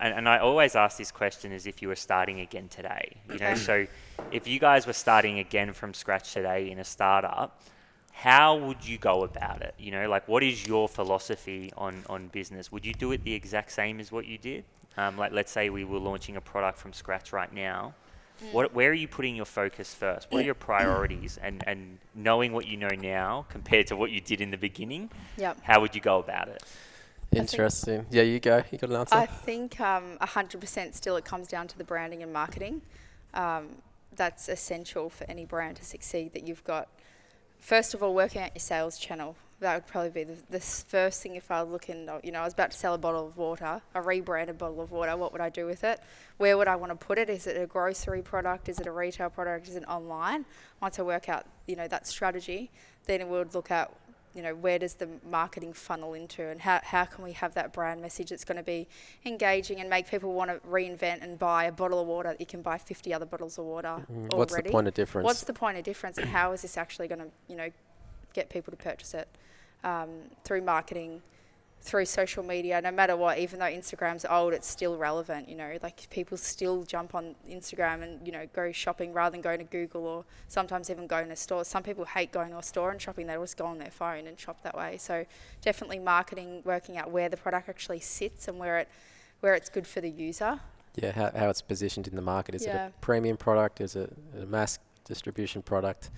and I always ask this question as if you were starting again today, you know, so if you guys were starting again from scratch today in a startup, how would you go about it? You know, like what is your philosophy on business? Would you do it the exact same as what you did? Like let's say we were launching a product from scratch right now. Where are you putting your focus first? What are your priorities? And knowing what you know now compared to what you did in the beginning, how would you go about it? Interesting. Yeah, you go. You got an answer? I think 100% still it comes down to the branding and marketing. That's essential for any brand to succeed, that you've got, first of all, working out your sales channel. That would probably be the first thing. If I was looking, you know, I was about to sell a bottle of water, a rebranded bottle of water, what would I do with it? Where would I want to put it? Is it a grocery product? Is it a retail product? Is it online? Once I work out, you know, that strategy, then we would look at, you know, where does the marketing funnel into, and how can we have that brand message that's going to be engaging and make people want to reinvent and buy a bottle of water that you can buy 50 other bottles of water already. What's the point of difference? What's the point of difference, and how is this actually going to, you know, get people to purchase it? Through marketing, through social media, no matter what, even though Instagram's old, it's still relevant, you know, like people still jump on Instagram and, you know, go shopping rather than going to Google or sometimes even going to stores. Some people hate going to a store and shopping, they'll just go on their phone and shop that way. So definitely marketing, working out where the product actually sits and where it's good for the user. Yeah, how it's positioned in the market. Is it a premium product? Is it a mass distribution product?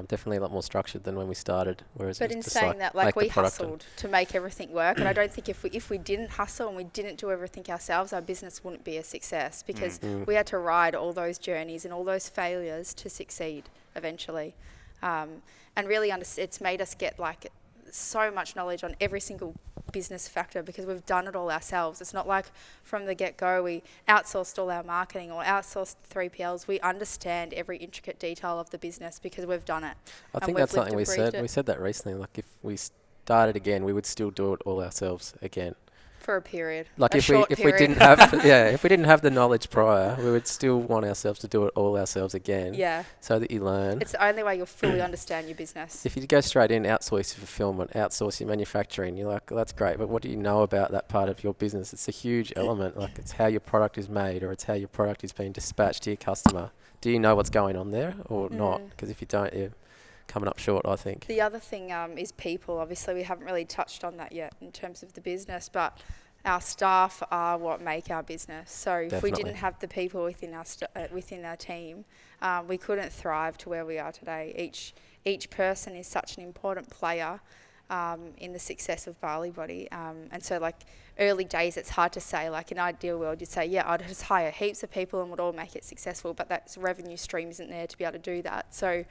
Definitely a lot more structured than when we started. Whereas but in saying that, like we hustled to make everything work, and I don't think if we didn't hustle and we didn't do everything ourselves, our business wouldn't be a success, because we had to ride all those journeys and all those failures to succeed eventually. And really, it's made us get like so much knowledge on every single business factor because we've done it all ourselves. It's not like from the get-go we outsourced all our marketing or outsourced 3PLs. We understand every intricate detail of the business because we've done it. I think that's something we said. We said that recently. Like if we started again, we would still do it all ourselves again. For a period. Like if we didn't have if we didn't have the knowledge prior, we would still want ourselves to do it all ourselves again. Yeah. So that you learn. It's the only way you'll fully understand your business. If you go straight in, outsource your fulfillment, outsource your manufacturing, you're like, well, that's great, but what do you know about that part of your business? It's a huge element. Like it's how your product is made, or it's how your product is being dispatched to your customer. Do you know what's going on there or not? Because if you don't, you're coming up short, I think. The other thing is people. Obviously, we haven't really touched on that yet in terms of the business, but our staff are what make our business. So if we didn't have the people within our team, we couldn't thrive to where we are today. Each person is such an important player in the success of Bali Body. And so like early days, it's hard to say, like in an ideal world, you'd say, yeah, I'd just hire heaps of people and would all make it successful, but that revenue stream isn't there to be able to do that. So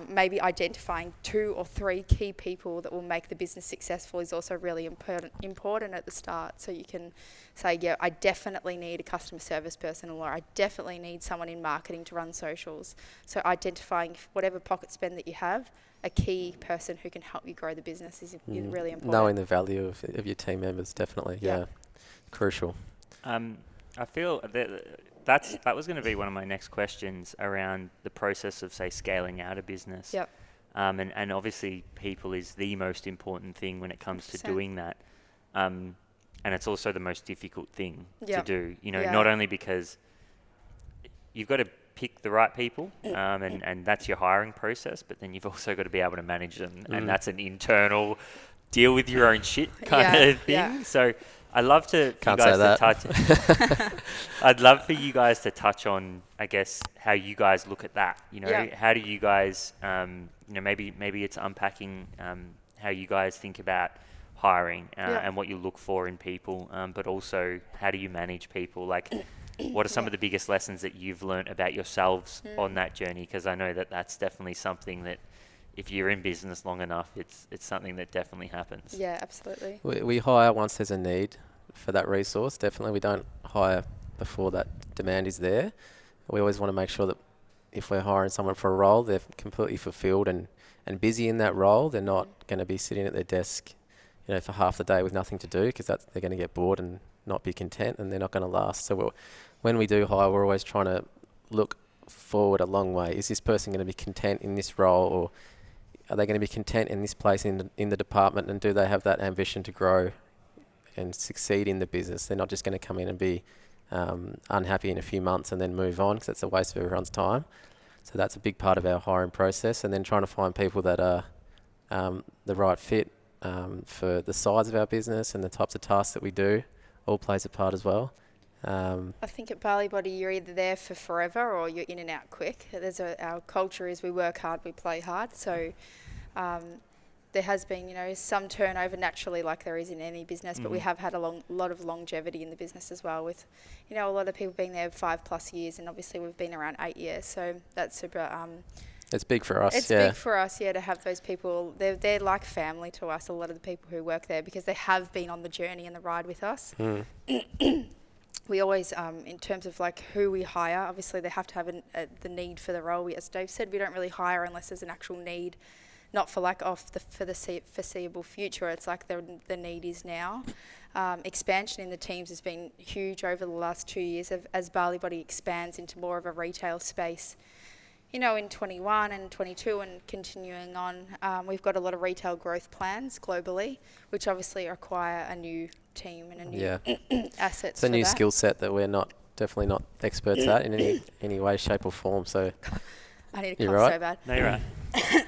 maybe identifying 2 or 3 key people that will make the business successful is also really important at the start. So you can say, yeah, I definitely need a customer service person, or I definitely need someone in marketing to run socials. So identifying whatever pocket spend that you have, a key person who can help you grow the business is really important. Knowing the value of your team members, definitely, crucial. I feel that was going to be one of my next questions around the process of, say, scaling out a business. Yep. And obviously people is the most important thing when it comes to doing that. And it's also the most difficult thing to do, you know, not only because you've got to pick the right people, and that's your hiring process, but then you've also got to be able to manage them. And that's an internal deal with your own shit kind of thing. Yeah. So I'd love I'd love for you guys to touch on, I guess, how you guys look at that. You know, how do you guys, you know, maybe it's unpacking how you guys think about hiring and what you look for in people, but also how do you manage people? Like, what are some of the biggest lessons that you've learnt about yourselves on that journey? Because I know that that's definitely something that if you're in business long enough, it's something that definitely happens. Yeah, absolutely. We hire once there's a need for that resource. Definitely, we don't hire before that demand is there. We always want to make sure that if we're hiring someone for a role, they're completely fulfilled and busy in that role. They're not going to be sitting at their desk, for half the day with nothing to do, because they're going to get bored and not be content, and they're not going to last. So when we do hire, we're always trying to look forward a long way. Is this person going to be content in this role, or are they going to be content in this place in the department, and do they have that ambition to grow and succeed in the business? They're not just going to come in and be unhappy in a few months and then move on, because that's a waste of everyone's time. So that's a big part of our hiring process, and then trying to find people that are the right fit for the size of our business and the types of tasks that we do all plays a part as well. I think at Bali Body, you're either there for forever or you're in and out quick. Our culture is we work hard, we play hard. So there has been, some turnover naturally, like there is in any business, but we have had a lot of longevity in the business as well, with, a lot of people being there 5+ years, and obviously we've been around 8 years. So that's super. It's big for us. It's big for us, to have those people. They're like family to us. A lot of the people who work there, because they have been on the journey and the ride with us. We always, in terms of like who we hire, obviously they have to have the need for the role. As Dave said, we don't really hire unless there's an actual need, not for like for the foreseeable future. It's like the need is now. Expansion in the teams has been huge over the last 2 years as Bali Body expands into more of a retail space. In 21 and 22 and continuing on, we've got a lot of retail growth plans globally, which obviously require a new team and a new assets. It's a new skill set that we're definitely not experts at in any way, shape or form. So I need to cough so bad. No, you're right.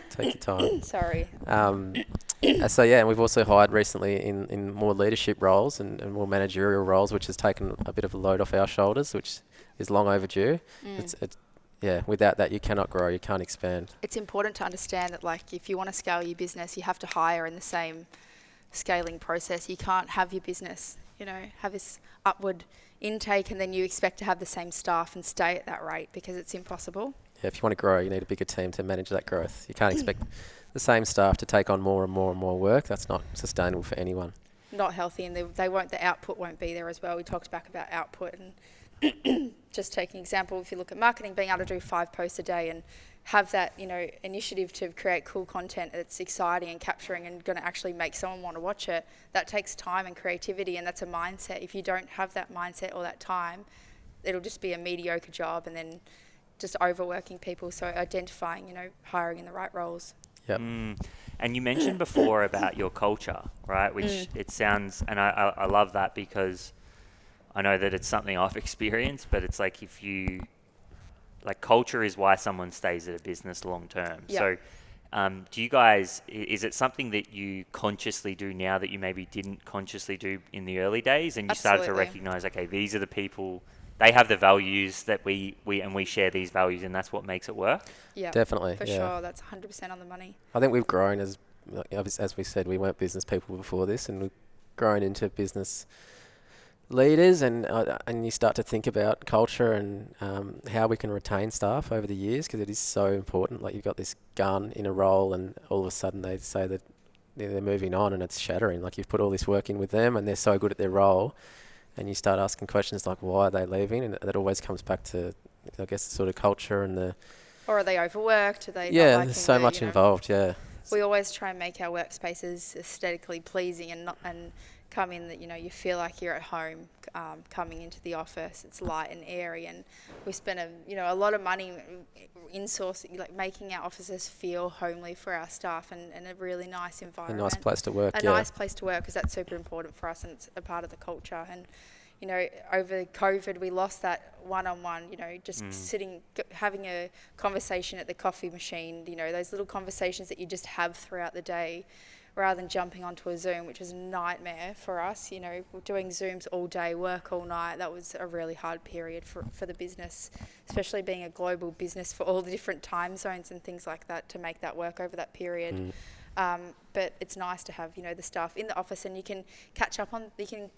Take your time. Sorry. And we've also hired recently in more leadership roles and more managerial roles, which has taken a bit of a load off our shoulders, which is long overdue. Without that, you cannot grow, you can't expand. It's important to understand that, like, if you want to scale your business, you have to hire in the same scaling process. You can't have your business, have this upward intake and then you expect to have the same staff and stay at that rate, because it's impossible. Yeah, if you want to grow, you need a bigger team to manage that growth. You can't expect the same staff to take on more and more and more work. That's not sustainable for anyone. Not healthy, and the output won't be there as well. We talked back about output, and just taking example, if you look at marketing, being able to do 5 posts a day and have that, initiative to create cool content that's exciting and capturing and going to actually make someone want to watch it, that takes time and creativity, and that's a mindset. If you don't have that mindset or that time, it'll just be a mediocre job and then just overworking people. So identifying, hiring in the right roles. Yep. And you mentioned before about your culture, right? Which it sounds, and I love that, because I know that it's something I've experienced, but it's like culture is why someone stays at a business long term. Yep. So do you guys, is it something that you consciously do now that you maybe didn't consciously do in the early days, and you started to recognize, okay, these are the people, they have the values that we share these values, and that's what makes it work? Yeah, definitely. For sure, that's 100% on the money. I think we've grown as we said, we weren't business people before this, and we've grown into business leaders, and you start to think about culture and how we can retain staff over the years, because it is so important. Like, you've got this gun in a role and all of a sudden they say that they're moving on, and it's shattering. Like, you've put all this work in with them and they're so good at their role, and you start asking questions like, why are they leaving? And that always comes back to, I guess, the sort of culture and the... Or are they overworked? Are they not there's so much involved, We always try and make our workspaces aesthetically pleasing and come in that, you feel like you're at home coming into the office. It's light and airy, and we spend a lot of money in sourcing, like making our offices feel homely for our staff and a really nice environment. A nice place to work, nice place to work, because that's super important for us and it's a part of the culture. And, over COVID, we lost that one-on-one, just sitting, having a conversation at the coffee machine, those little conversations that you just have throughout the day, rather than jumping onto a Zoom, which was a nightmare for us. We're doing Zooms all day, work all night. That was a really hard period for the business, especially being a global business, for all the different time zones and things like that, to make that work over that period. But it's nice to have, the staff in the office, and you can catch up on, you can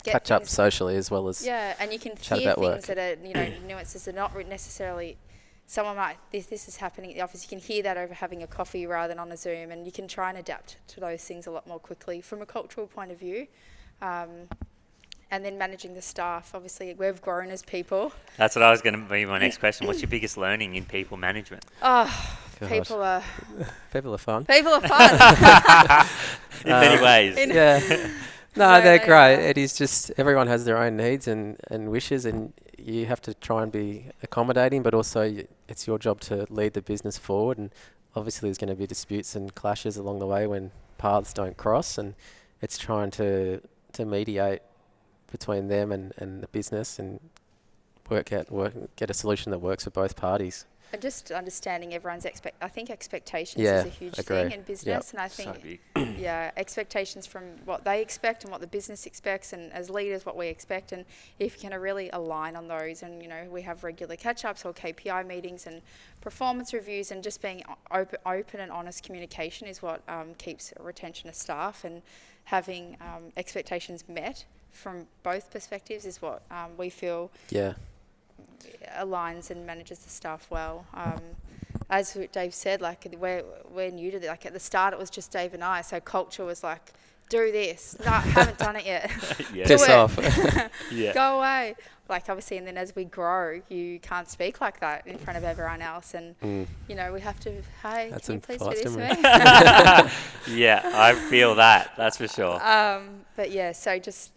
get Catch up things- socially as well as Yeah, and you can chat hear about things work. that are, nuances that are not necessarily. Someone might, this is happening at the office. You can hear that over having a coffee rather than on a Zoom, and you can try and adapt to those things a lot more quickly from a cultural point of view. And then managing the staff. Obviously, we've grown as people. That's what I was going to be my next question. What's your biggest learning in people management? Oh, God. people are fun. People are fun. In many ways. Yeah. No, No, they're they great. are. It is just everyone has their own needs and wishes, and you have to try and be accommodating, but also it's your job to lead the business forward. And obviously there's going to be disputes and clashes along the way when paths don't cross, and it's trying to mediate between them and the business and get a solution that works for both parties. And just understanding everyone's I think expectations Yeah, is a huge agree. thing in business, and I think So big. expectations from what they expect and what the business expects, and as leaders what we expect, and if you can really align on those, and we have regular catch-ups or KPI meetings and performance reviews, and just being open and honest communication is what keeps retention of staff, and having expectations met from both perspectives is what we feel Yeah. aligns and manages the staff well. As Dave said, like we're new to it. Like at the start, it was just Dave and I. So culture was like, do this. No, haven't done it yet. Yeah. Do Piss it. off. Yeah. Go away. Like obviously, and then as we grow, you can't speak like that in front of everyone else, and we have to. Hey, That's can you please do advice, this for didn't me? Yeah, I feel that. That's for sure. But yeah, so just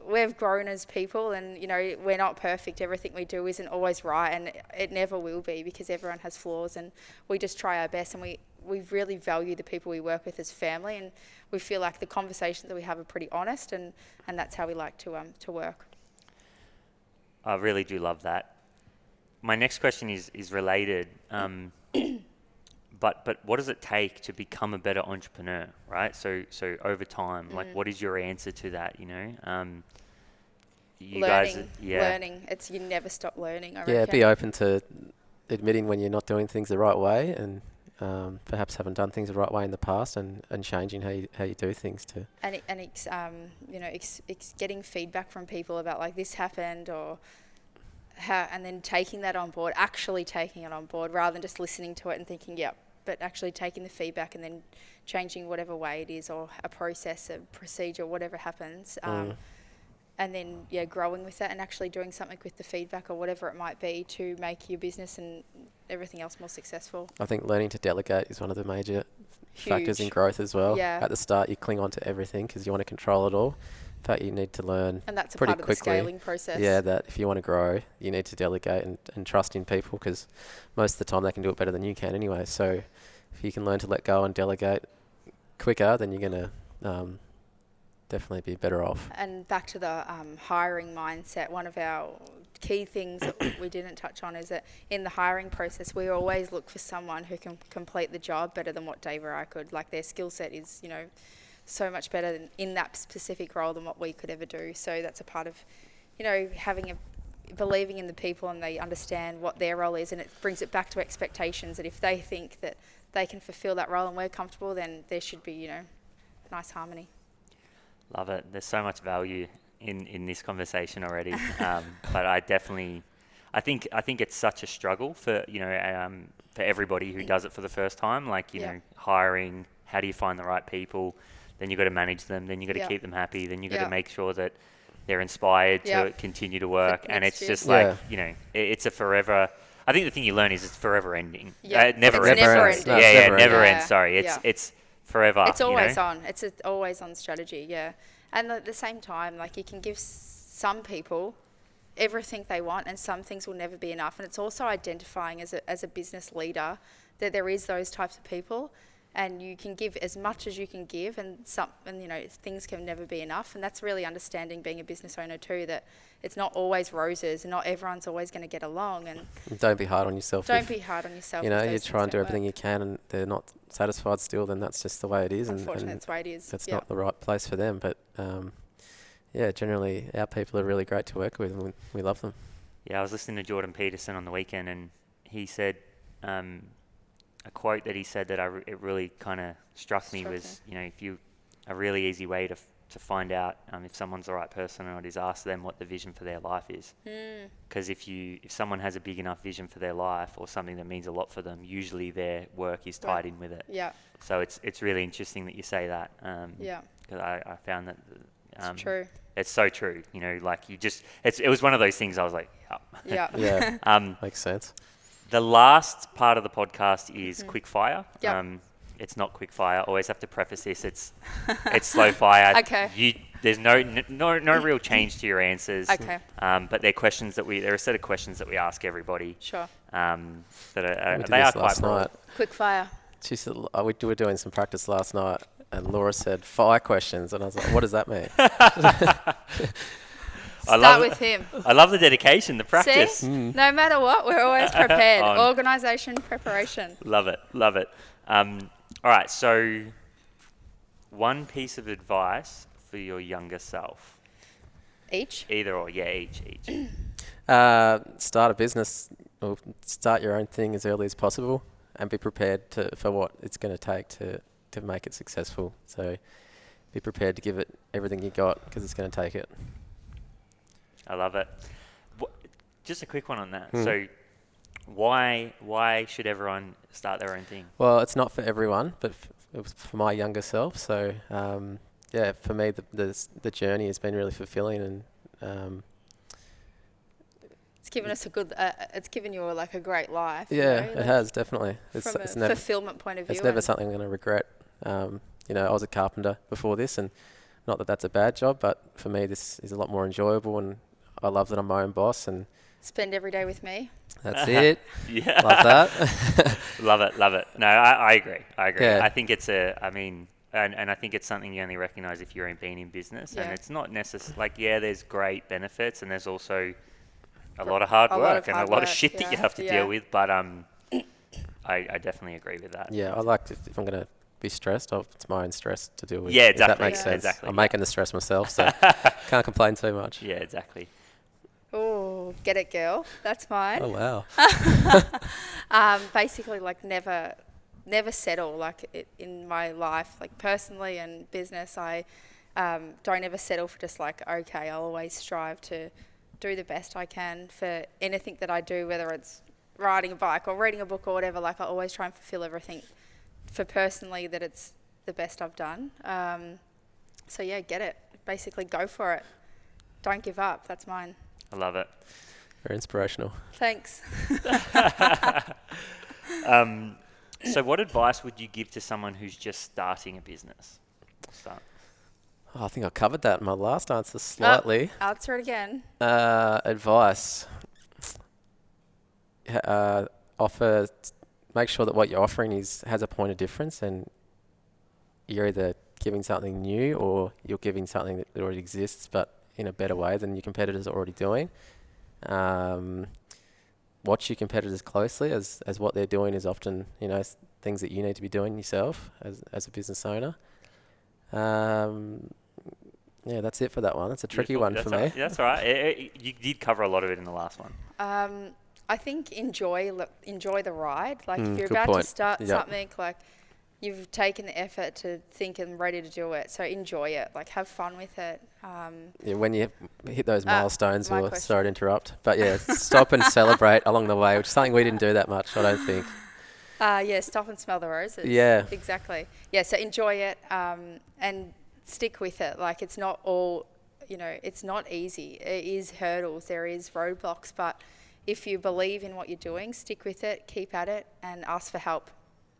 we've grown as people, and we're not perfect. Everything we do isn't always right, and it never will be, because everyone has flaws, and we just try our best, and we really value the people we work with as family, and we feel like the conversations that we have are pretty honest, and that's how we like to work. I really do love that. My next question is related, but what does it take to become a better entrepreneur, right? So over time, like what is your answer to that? You Learning. It's you never stop learning. I reckon. Be open to admitting when you're not doing things the right way, and perhaps haven't done things the right way in the past, and changing how you do things too. And it's getting feedback from people about like this happened or how, and then taking that on board, actually taking it on board rather than just listening to it and thinking, yep, but actually taking the feedback and then changing whatever way it is, or a process, a procedure, whatever happens. And then, growing with that and actually doing something with the feedback or whatever it might be to make your business and everything else more successful. I think learning to delegate is one of the major factors in Huge. growth as well. Yeah. At the start, you cling on to everything because you want to control it all. In fact, you need to learn And that's a pretty part quickly. of the scaling process. Yeah, that if you want to grow, you need to delegate and trust in people, because most of the time they can do it better than you can anyway. So if you can learn to let go and delegate quicker, then you're going to definitely be better off. And back to the hiring mindset, one of our key things that we didn't touch on is that in the hiring process, we always look for someone who can complete the job better than what Dave or I could. Like their skill set is, so much better than in that specific role than what we could ever do. So that's a part of, believing in the people, and they understand what their role is, and it brings it back to expectations, that if they think that they can fulfill that role and we're comfortable, then there should be, nice harmony. Love it. There's so much value in this conversation already. But I think it's such a struggle for for everybody who does it for the first time. Like hiring. How do you find the right people? Then you've got to manage them. Then you've got to keep them happy. Then you've got to make sure that they're inspired to continue to work. And it's just like it's a forever. I think the thing you learn is it's forever ending. Yeah. It never It's ends. never ending. Never Yeah. ends. Sorry, it's forever. It's always on. It's an always on strategy, And at the same time, like you can give some people everything they want, and some things will never be enough. And it's also identifying as a business leader that there is those types of people, and you can give as much as you can give, and things can never be enough. And that's really understanding, being a business owner too, that it's not always roses, and not everyone's always going to get along. And don't be hard on yourself. Don't be hard on yourself. You try and do everything you can, and they're not satisfied still, then that's just the way it is. Unfortunately, that's the way it is. That's not the right place for them. But generally our people are really great to work with, and we love them. Yeah, I was listening to Jordan Peterson on the weekend, and he said a quote that he said that it really kind of struck me was, a really easy way to find out if someone's the right person or not is ask them what the vision for their life is. Because if someone has a big enough vision for their life or something that means a lot for them, usually their work is tied in with it. Yeah. So it's really interesting that you say that. Because I found that It's true. it's so true. It was one of those things I was like, Yeah. Yeah. Makes sense. The last part of the podcast is quick fire. Yep. It's not quick fire. Always have to preface this. It's slow fire. Okay. There's no real change to your answers. Okay. But they're a set of questions that we ask everybody. Sure. We did They are this quite last broad. night. Quick fire. She said, we were doing some practice last night, and Laura said 5 questions, and I was like, what does that mean? Start with him. I love the dedication, the practice. See? No matter what, we're always prepared. Organisation, preparation. Love it. All right, so one piece of advice for your younger self. Each? Either or, yeah, each. Start a business, or start your own thing as early as possible, and be prepared for what it's going to take to make it successful. So be prepared to give it everything you got, because it's going to take it. I love it. Just a quick one on that. So why should everyone start their own thing? Well, it's not for everyone, but it was for my younger self. So for me, the journey has been really fulfilling, and it's given us it's given you like a great life. Yeah, it has, definitely. From a fulfillment point of view. It's never something I'm going to regret. I was a carpenter before this, and not that that's a bad job, but for me, this is a lot more enjoyable, and I love that I'm my own boss. And spend every day with me. That's it. Yeah. Love that. Love it. No, I agree. Yeah. I think it's and I think it's something you only recognize if you're being in business. Yeah. And it's not necessarily there's great benefits, and there's also a lot of hard work and a lot of shit that you have to deal with. But I definitely agree with that. Yeah, I like if I'm going to be stressed, it's my own stress to deal with. Yeah, exactly. exactly. That makes sense. Exactly. I'm making the stress myself, so can't complain too much. Yeah, exactly. Oh, get it, girl. That's mine. Oh, wow. Basically, never settle. In my life, personally and business, I don't ever settle for just okay. I'll always strive to do the best I can for anything that I do, whether it's riding a bike or reading a book or whatever. I always try and fulfill everything for personally that it's the best I've done. So yeah, get it. Basically, go for it. Don't give up. That's mine. I love it. Very inspirational. Thanks. So what advice would you give to someone who's just starting a business? I think I covered that in my last answer slightly. Answer it again. Advice. Make sure that what you're offering has a point of difference, and you're either giving something new or you're giving something that already exists, but in a better way than your competitors are already doing. Watch your competitors closely, as what they're doing is often, things that you need to be doing yourself as a business owner. Yeah, that's it for that one. That's a tricky one for me. That's all right. You did cover a lot of it in the last one. I think enjoy the ride. If you're good about point. to start something, you've taken the effort to think and ready to do it. So enjoy it. Have fun with it. When you hit those milestones, sorry to interrupt, but stop and celebrate along the way, which is something we didn't do that much, I don't think. Stop and smell the roses. Yeah. Exactly. Yeah, so enjoy it and stick with it. It's not all, it's not easy. It is hurdles, there is roadblocks, but if you believe in what you're doing, stick with it, keep at it, and ask for help.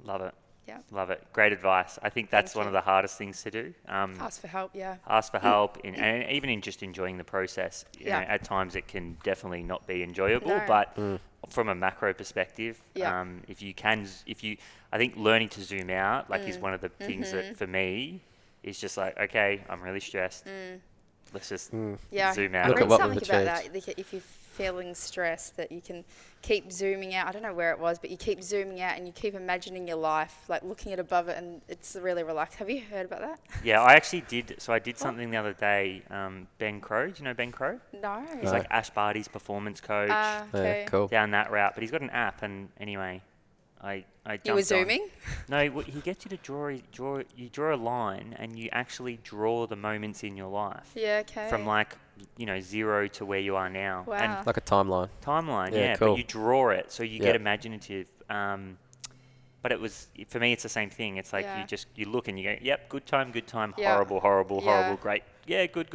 Love it. Yeah. Love it. Great advice. I think that's one of the hardest things to do. Ask for help, yeah. Ask for help, and even in just enjoing the process. You know, at times it can definitely not be enjoyable, but from a macro perspective, I think learning to zoom out is one of the things that for me is just okay, I'm really stressed. Let's just zoom out. I read something about that. If you're feeling stressed, that you can keep zooming out. I don't know where it was, but you keep zooming out and you keep imagining your life, looking at above it, and it's really relaxed. Have you heard about that? Yeah, I actually did. So I did something the other day. Ben Crow, do you know Ben Crow? No. He's Ash Barty's performance coach. Okay. Cool. Down that route, but he's got an app, and anyway, I jumped You were on. zooming? No, he gets you to draw a line, and you actually draw the moments in your life. Yeah, okay. From like, 0 to where you are now. Wow. And Like a timeline. timeline, Yeah, yeah. cool. But you draw it, so you Yeah. get imaginative. But it was, for me, it's the same thing. It's like Yeah. you look and you go, yep, good time, Yeah. horrible, horrible, Yeah. horrible, great. Yeah, good,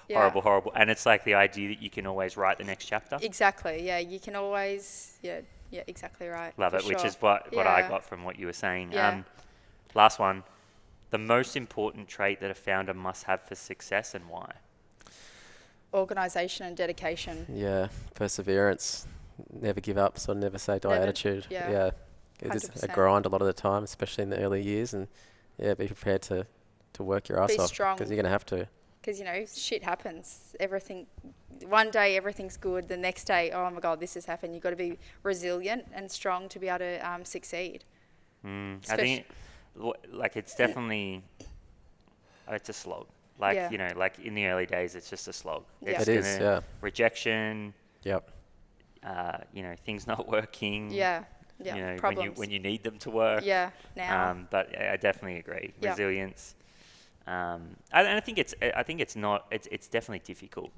Yeah. horrible, horrible. And it's like the idea that you can always write the next chapter. Exactly. Yeah, you can always. Yeah, exactly right. Love for it, which sure. is what I Yeah. got from what you were saying. Yeah. Last one. The most important trait that a founder must have for success, and why? Organisation and dedication. Yeah, perseverance. Never give up, so never say die Never- attitude. yeah. It is a 100%. grind a lot of the time, especially in the early years, and be prepared to work your ass Be off strong. because you're going to have to. Because, shit happens. One day everything's good. The next day, oh my God, this has happened. You've got to be resilient and strong to be able to succeed. I think, it's definitely, it's a slog. Yeah. Like in the early days, it's just a slog. Yeah. It's It is, yeah. Rejection, Yep. things not working. Yeah. Yeah. Problems. when you need them to work. Yeah. Now. But I definitely agree. Yeah. Resilience. And I think it's definitely difficult,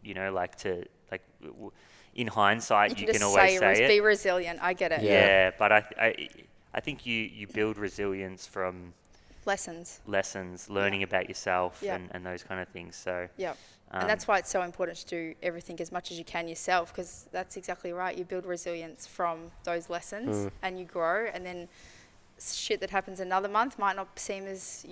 in hindsight, you just can always say it. Be resilient. I get it. Yeah, but I think you build resilience from Lessons. learning about yourself Yeah. and those kind of things. So Yeah. And that's why it's so important to do everything as much as you can yourself, because that's exactly right. You build resilience from those lessons and you grow, and then shit that happens another month might not seem as,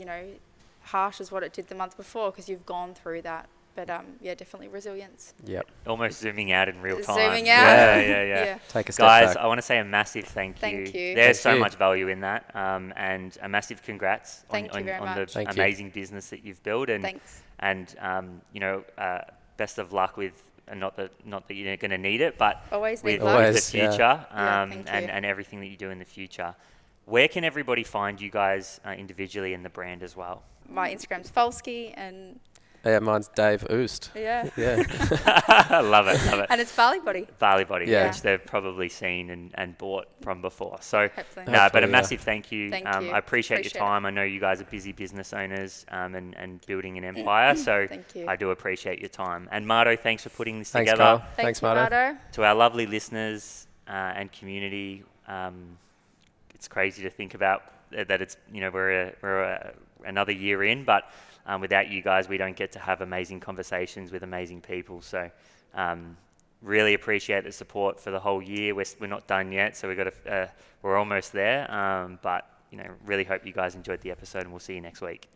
harsh as what it did the month before because you've gone through that. But definitely resilience. Yep. almost zooming out in real time. Zooming out. Yeah. Take a step Guys, back. I want to say a massive thank you. Thank you. There's so Thank you. much value in that, and a massive congrats Thank you very on much. the Thank you. amazing business that you've built, and Thanks. best of luck with. And not that you're going to need it, but Always with need luck. Always, the yeah. future, thank you. and everything that you do in the future. Where can everybody find you guys individually in the brand as well? My Instagram's Folsky, and Yeah, mine's Dave Oost. yeah. Yeah. I love it. And it's Bali Body. Bali Body, Yeah. which they've probably seen and bought from before. So, Hopefully. no, but a Hopefully, massive thank you. Thank you. I appreciate your time. I know you guys are busy business owners and building an empire. So, Thank you. I do appreciate your time. And Marto, thanks for putting this Thanks, together. Carl. Thanks, Marto. Marto. To our lovely listeners and community, it's crazy to think about that it's, we're another year in, but without you guys, we don't get to have amazing conversations with amazing people. So really appreciate the support for the whole year. We're not done yet, so we're almost there. But really hope you guys enjoyed the episode, and we'll see you next week.